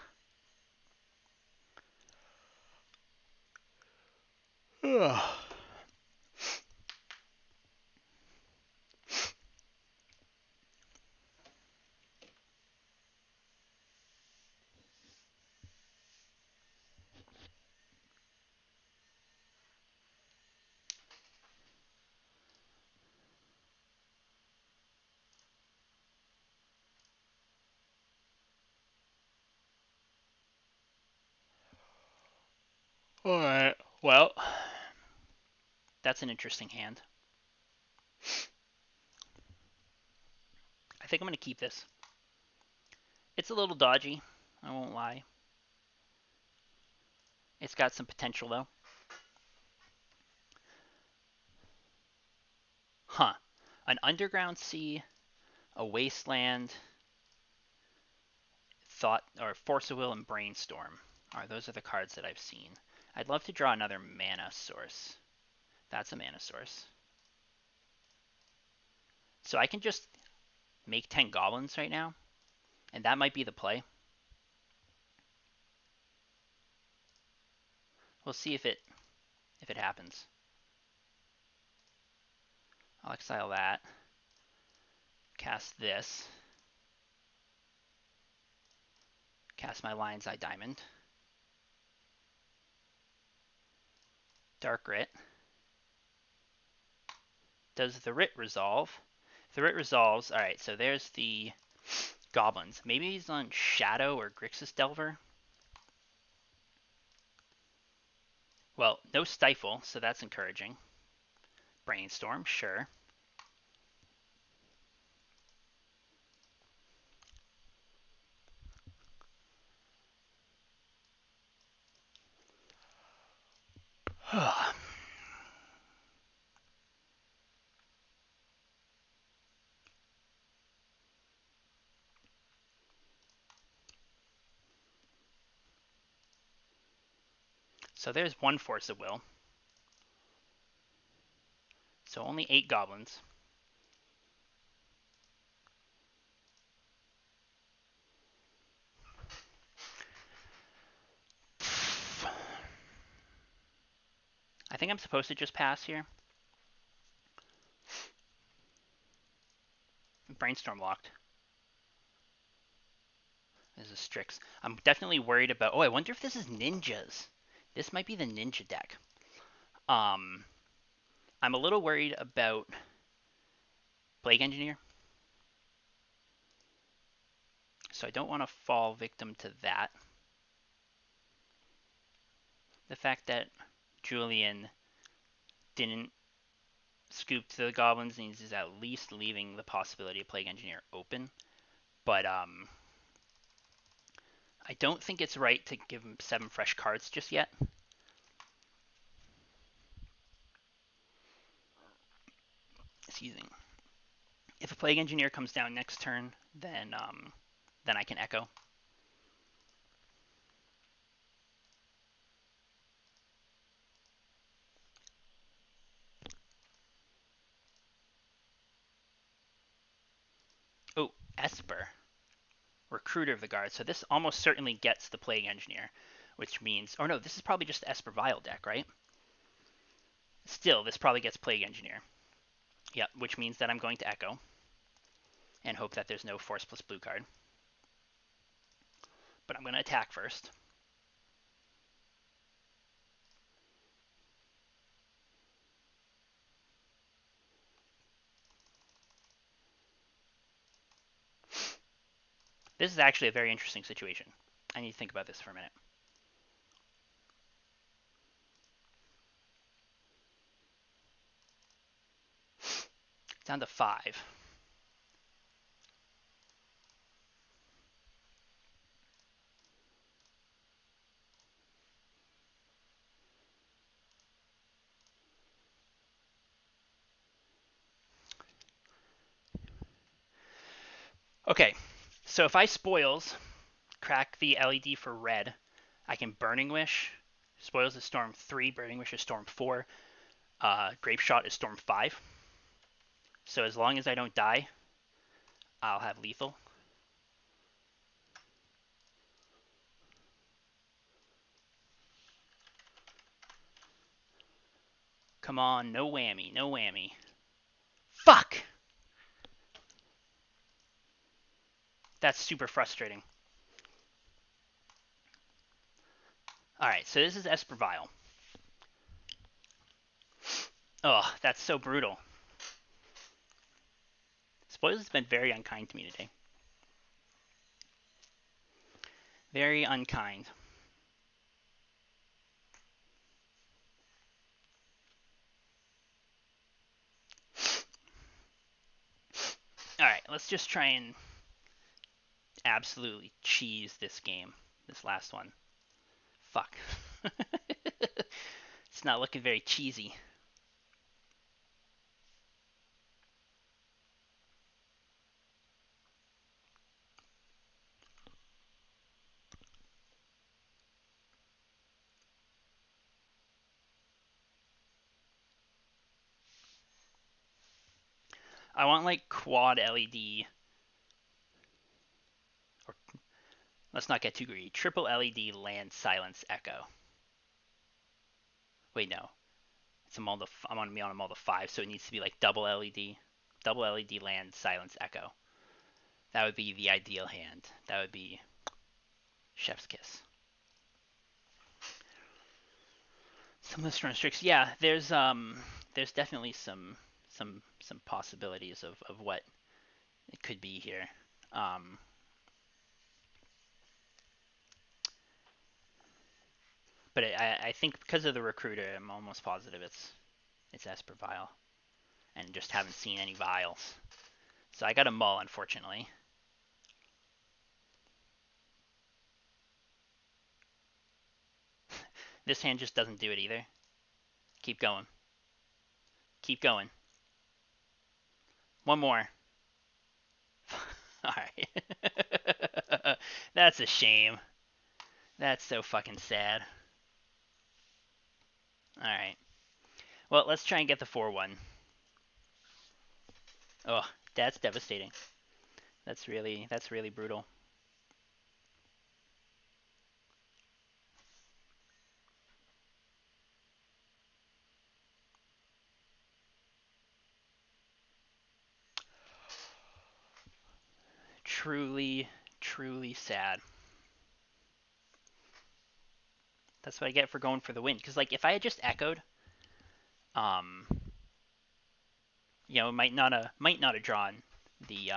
Ugh. All right. Well, that's an interesting hand. I think I'm gonna keep this. It's a little dodgy, I won't lie. It's got some potential though. Huh. An Underground Sea, a Wasteland, Thought or Force of Will, and Brainstorm. Those are the cards that I've seen. I'd love to draw another mana source. that's a mana source. So I can just make 10 goblins right now, and that might be the play. We'll see if it happens. I'll exile that. Cast this. Cast my Lion's Eye Diamond. Dark Writ. Does the Writ resolve? The Writ resolves. Alright, so there's the goblins. Maybe he's on Shadow or Grixis Delver. Well, no Stifle, so that's encouraging. Brainstorm, sure. So there's one Force of Will. So only 8 goblins. I think I'm supposed to just pass here. Brainstorm locked. This is Strix. I'm definitely worried about... Oh, I wonder if this is ninjas. This might be the ninja deck. I'm a little worried about Plague Engineer. So I don't want to fall victim to that. The fact that Julian didn't scoop to the goblins means he's at least leaving the possibility of Plague Engineer open. But I don't think it's right to give him 7 fresh cards just yet. Excuse me. If a Plague Engineer comes down next turn, then I can Echo. Oh, Esper. Recruiter of the Guard. So this almost certainly gets the Plague Engineer, which means... Oh no, this is probably just the Esper Vial deck, right? Still, this probably gets Plague Engineer. Yep, which means that I'm going to Echo. And hope that there's no Force plus blue card. But I'm going to attack first. This is actually a very interesting situation. I need to think about this for a minute. Down to 5. Okay, so if I spoils, crack the LED for red, I can Burning Wish. Spoils is Storm 3, Burning Wish is Storm 4, Grape Shot is Storm 5. So as long as I don't die, I'll have lethal. Come on, no whammy, no whammy. Fuck! That's super frustrating. Alright, so this is Esper Vial. Oh, that's so brutal. Spoilers has been very unkind to me today. Very unkind. Alright, let's just try and absolutely cheese this game. This last one. Fuck. It's not looking very cheesy. I want like quad LED, or let's not get too greedy. Triple LED land silence echo. Wait, no. I'm gonna be on a Malta 5, so it needs to be like double LED land silence echo. That would be the ideal hand. That would be chef's kiss. Some of the strong tricks, yeah. There's definitely some possibilities of what it could be here. Um, but I think because of the recruiter, I'm almost positive it's Esper Vile, and just haven't seen any vials. So I got a mull, unfortunately. This hand just doesn't do it either. Keep going. Keep going. One more. Alright. That's a shame. That's so fucking sad. Alright. Well, let's try and get the 4-1. Oh, that's devastating. That's really brutal. Truly, truly sad. That's what I get for going for the win. Because like if I had just echoed, um, might not have drawn the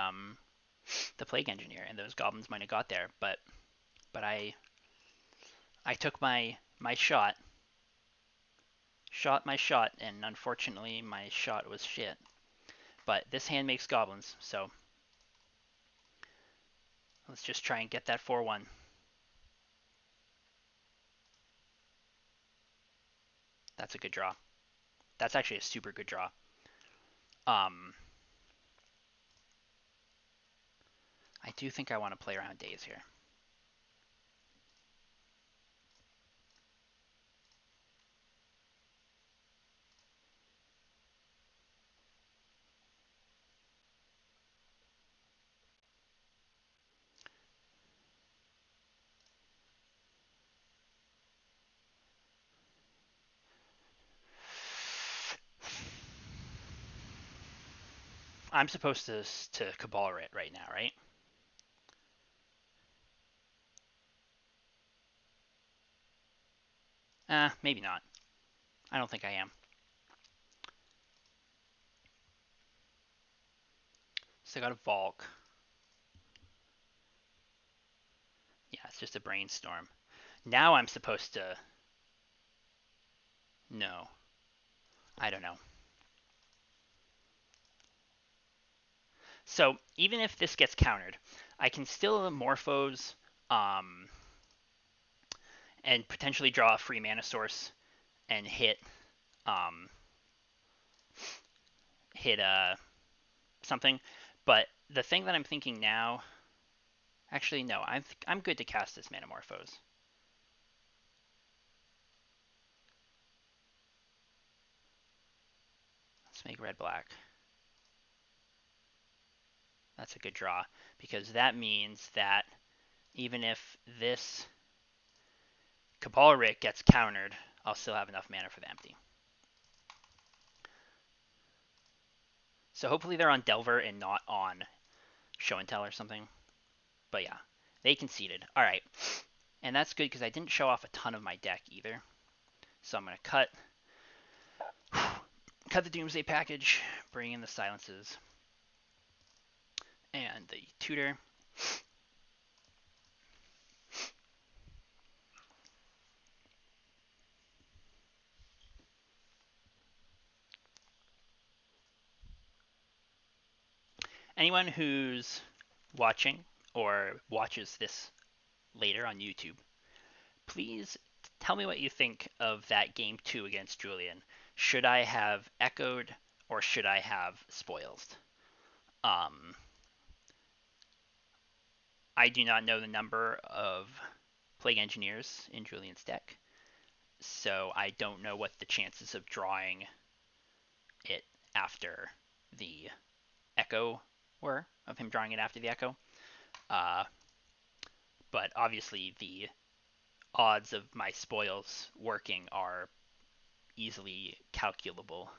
plague engineer, and those goblins might have got there. But I took my shot my shot, and unfortunately my shot was shit. But this hand makes goblins, so let's just try and get that 4-1. That's a good draw. That's actually a super good draw. Um, I do think I want to play around days here. I'm supposed to Cabal it right now, right? Maybe not. I don't think I am. So I got a Valk. Yeah, it's just a brainstorm. Now I'm supposed to. No, I don't know. So even if this gets countered, I can still Morphose, um, and potentially draw a free mana source and um, hit something. But the thing that I'm thinking now, actually no, I'm good to cast this Manamorphose. Let's make red black. That's a good draw because that means that even if this Cabal Rick gets countered, I'll still have enough mana for the empty. So hopefully they're on Delver and not on Show and Tell or something. But yeah, they conceded. All right, and that's good because I didn't show off a ton of my deck either. So I'm gonna cut the Doomsday package, bring in the silences and the tutor. Anyone who's watching or watches this later on YouTube, please tell me what you think of that game 2 against Julian. Should I have echoed or should I have spoiled? Um, I do not know the number of Plague Engineers in Julian's deck, so I don't know what the chances of drawing it after the echo were, of him drawing it after the echo. Uh, but obviously the odds of my spoils working are easily calculable.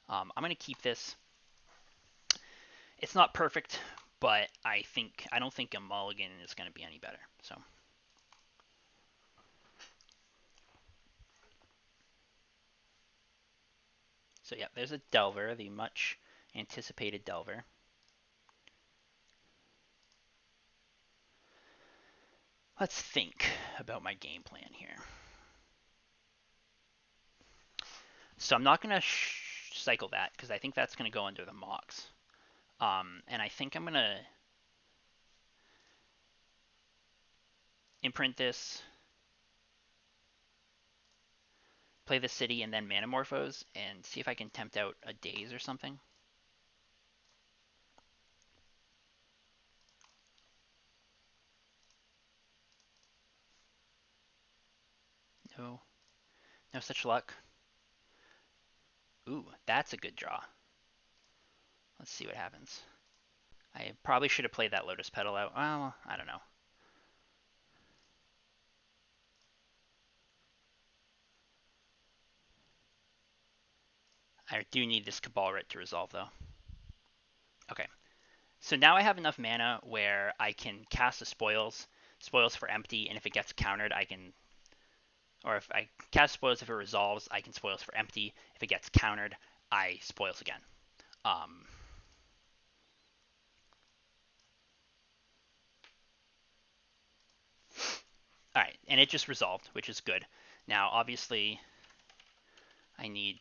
I'm going to keep this. It's not perfect, but I don't think a mulligan is going to be any better. So yeah, there's a Delver, the much anticipated Delver. Let's think about my game plan here. So I'm not going to cycle that because I think that's going to go under the Mox. And I think I'm going to imprint this, play the city, and then Manamorphose, and see if I can tempt out a Daze or something. No, no such luck. Ooh, that's a good draw. Let's see what happens. I probably should have played that Lotus Petal out. Well, I don't know. I do need this Cabalrit to resolve, though. Okay, so now I have enough mana where I can cast the spoils for empty, and if it gets countered, I can, or if I cast spoils, if it resolves, I can spoils for empty. If it gets countered, I spoils again. Um, all right, and it just resolved, which is good. Now, obviously, I need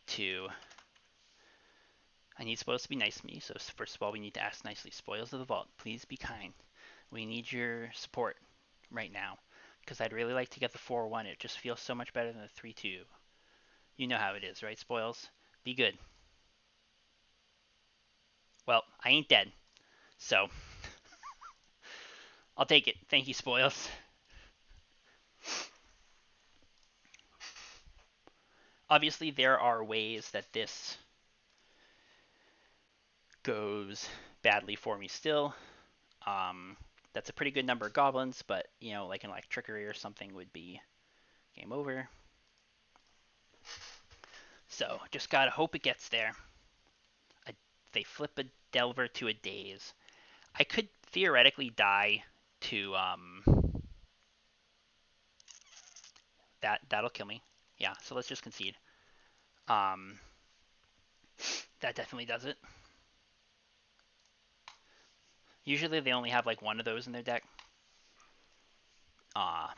spoils to be nice to me. So first of all, we need to ask nicely. Spoils of the vault, please be kind. We need your support right now, because I'd really like to get the 4-1. It just feels so much better than the 3-2. You know how it is, right, Spoils? Be good. Well, I ain't dead, so I'll take it. Thank you, Spoils. Obviously, there are ways that this goes badly for me still. Um, that's a pretty good number of goblins, but, like an Electrickery or something would be game over. So, just gotta hope it gets there. They flip a Delver to a Daze. I could theoretically die to that'll kill me. Yeah, so let's just concede. Um, that definitely does it. Usually they only have like one of those in their deck. Ah.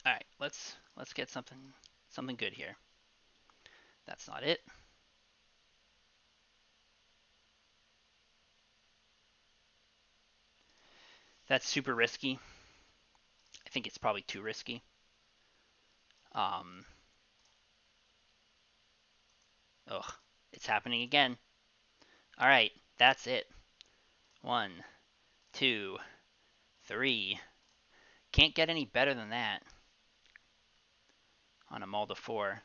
All right, let's get something good here. That's not it. That's super risky. I think it's probably too risky. Um, ugh, it's happening again. All right, that's it. 1, 2, 3. Can't get any better than that on a mold of 4.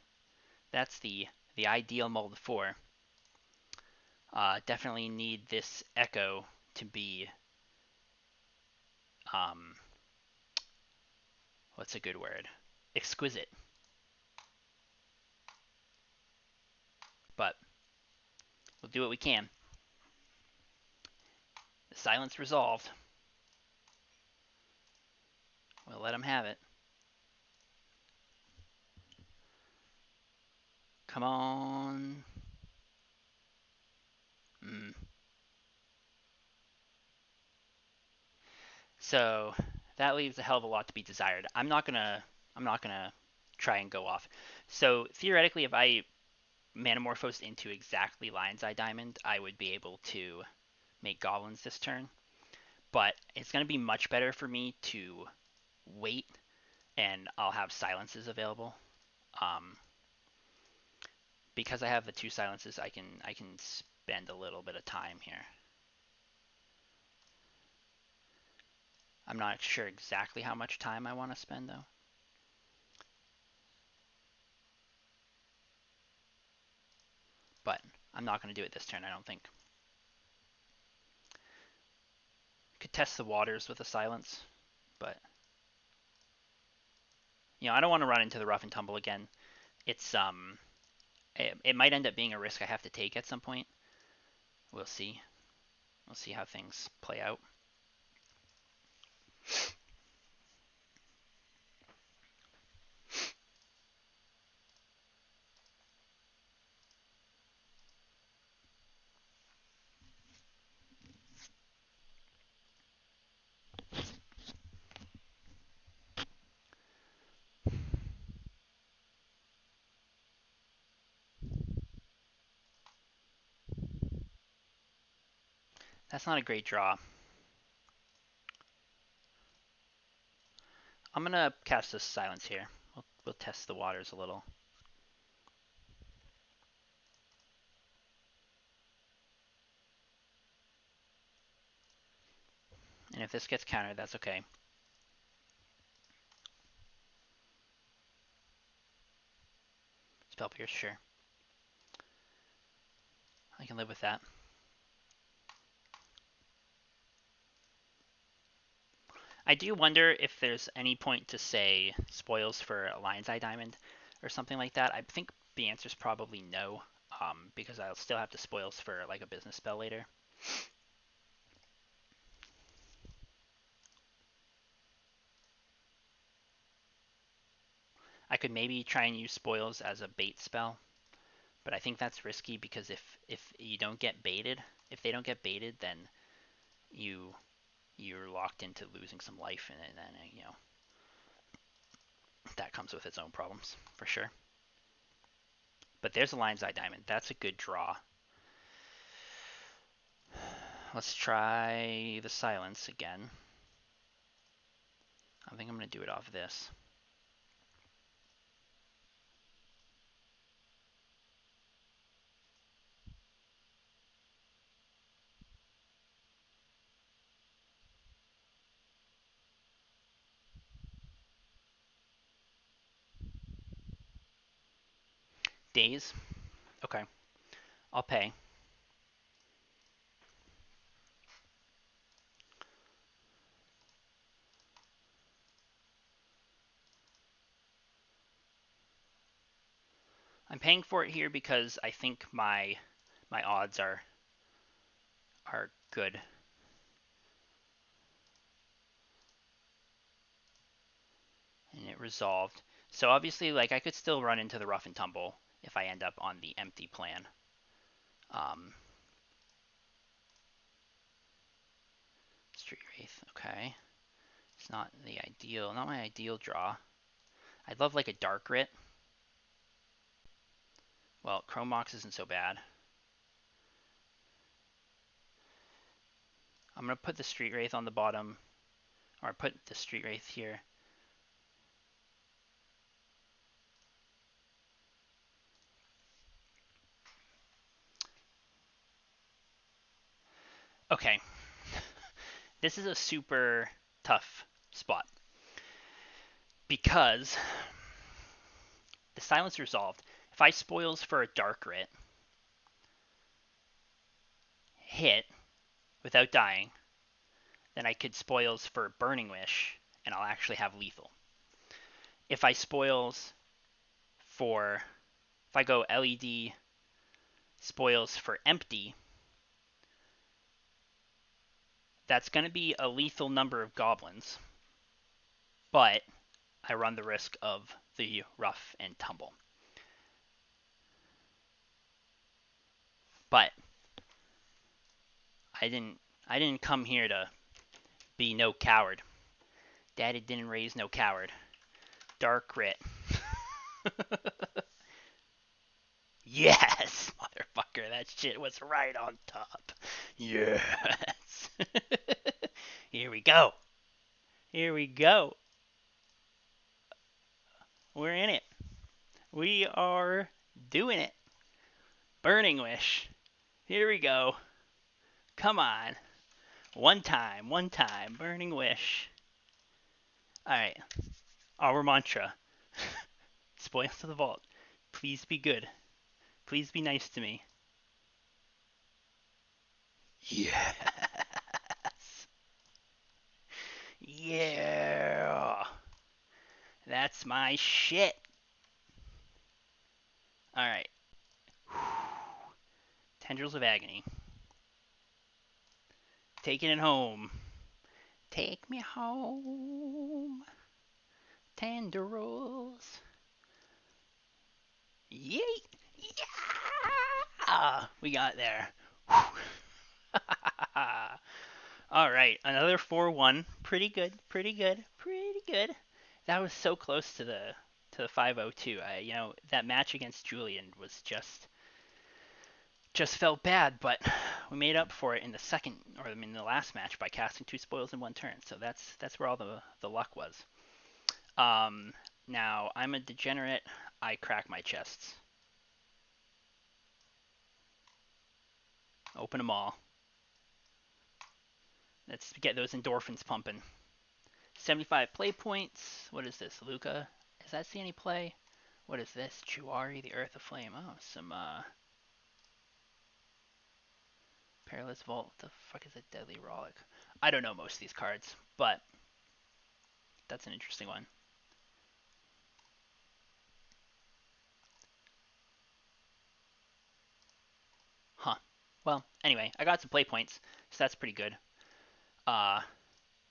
That's the ideal mold of 4. Definitely need this echo to be um, what's a good word? Exquisite. But we'll do what we can. The silence resolved. We'll let him have it. Come on. Mm. So that leaves a hell of a lot to be desired. I'm not gonna try and go off. So theoretically, if I Manamorphosed into exactly Lion's Eye Diamond, I would be able to make goblins this turn. But it's gonna be much better for me to wait, and I'll have silences available. Um, because I have the 2 silences, I can spend a little bit of time here. I'm not sure exactly how much time I want to spend though. But I'm not going to do it this turn, I don't think. Could test the waters with a silence, but I don't want to run into the rough and tumble again. It's it might end up being a risk I have to take at some point. We'll see. We'll see how things play out. That's not a great draw. I'm gonna cast this silence here. We'll test the waters a little. And if this gets countered, that's okay. Spell Pierce, sure. I can live with that. I do wonder if there's any point to say spoils for a Lion's Eye Diamond or something like that. I think the answer is probably no, because I'll still have to spoils for like a business spell later. I could maybe try and use spoils as a bait spell, but I think that's risky because if you don't get baited, if they don't get baited, then you're locked into losing some life, and then that comes with its own problems for sure. But there's a Lion's Eye Diamond. That's a good draw. Let's try the silence again. I think I'm going to do it off this. Days. Okay. I'll pay. I'm paying for it here because I think my odds are good. And it resolved. So obviously, like, I could still run into the rough and tumble if I end up on the empty plan. Street Wraith, okay. It's not my ideal draw. I'd love like a Dark Writ. Well, Chrome Mox isn't so bad. I'm going to put the Street Wraith on the bottom, or put the Street Wraith here. Okay. This is a super tough spot because the silence resolved. If I spoils for a Dark Writ, hit without dying, then I could spoils for Burning Wish, and I'll actually have lethal. If I spoils if I go LED spoils for empty, that's going to be a lethal number of goblins, but I run the risk of the rough and tumble. But I didn't come here to be no coward. Daddy didn't raise no coward. Dark Writ. Yes, motherfucker, that shit was right on top. Yes. Here we go. Here we go. We're in it. We are doing it. Burning Wish. Here we go. Come on. One time. Burning Wish. All right. Our mantra: spoils to the vault. Please be good. Please be nice to me. Yes. Yeah. That's my shit. All right. Tendrils of Agony. Taking it home. Take me home. Tendrils. Yeet. Yeah. We got there. All right, another 4-1. Pretty good, pretty good, pretty good. That was so close to the 502. That match against Julian was just felt bad, but we made up for it in the second, or I mean the last match by casting 2 spoils in 1 turn. So that's where all the luck was. Um, Now I'm a degenerate. I crack my chests. Open them all. Let's get those endorphins pumping. 75 play points. What is this, Luca? Does that see any play? What is this? Juari, the Earth of Flame. Oh, some Perilous Vault. What the fuck is a Deadly Rollick? I don't know most of these cards, but that's an interesting one. Huh. Well, anyway, I got some play points, so that's pretty good. Uh,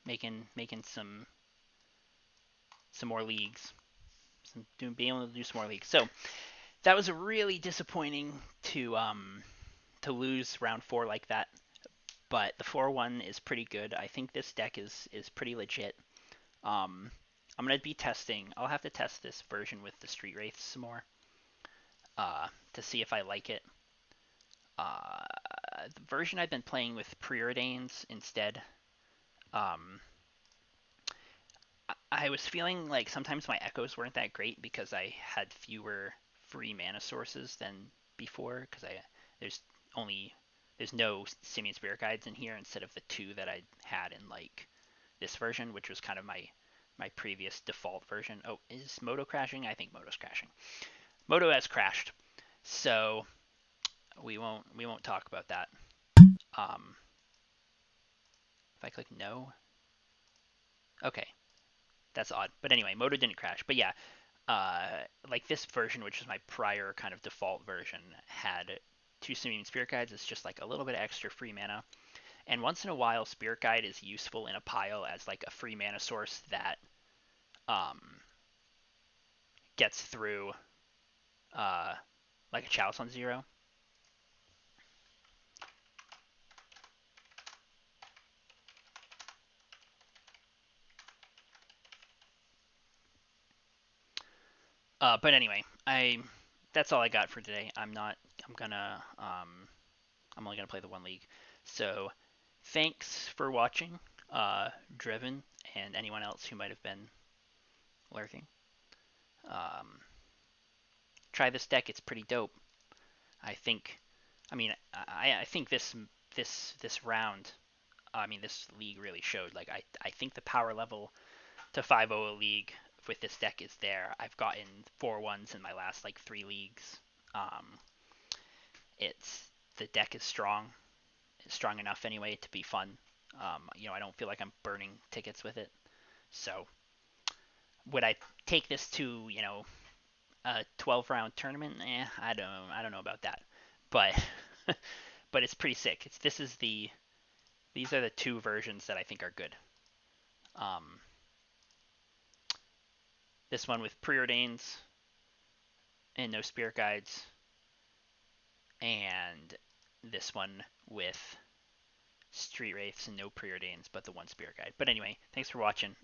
making some more leagues, being able to do some more leagues. So that was really disappointing to lose round 4 like that. But the 4-1 is pretty good. I think this deck is pretty legit. I'm gonna be testing. I'll have to test this version with the Street Wraiths some more, to see if I like it. Uh, the version I've been playing with Preordains instead. Um, I was feeling like sometimes my echoes weren't that great because I had fewer free mana sources than before. Because there's only there's no Simian Spirit Guides in here instead of the 2 that I had in like this version, which was kind of my previous default version. Oh, is Moto crashing? I think Moto's crashing. Moto has crashed, so we won't talk about that. Um, if I click no, okay, that's odd. But anyway, Moto didn't crash. But yeah, like this version, which is my prior kind of default version, had 2 Simian Spirit Guides. It's just like a little bit of extra free mana. And once in a while, Spirit Guide is useful in a pile as like a free mana source that um, gets through uh, like a Chalice on 0. But anyway, that's all I got for today. I'm only gonna play the 1 league. So thanks for watching, Driven, and anyone else who might have been lurking. Um, Try this deck; it's pretty dope. I think. I mean, I think this round. I mean, this league really showed. Like, I think the power level to 5-0 a league with this deck is there. I've gotten 4-1s in my last like 3 leagues. Um, it's the deck is strong. It's strong enough anyway to be fun. I don't feel like I'm burning tickets with it. So would I take this to a 12 round tournament? I don't know about that, but but it's pretty sick. These are the 2 versions that I think are good. Um, this one with preordains and no spirit guides, and this one with street wraiths and no preordains, but the 1 spirit guide. But anyway, thanks for watching.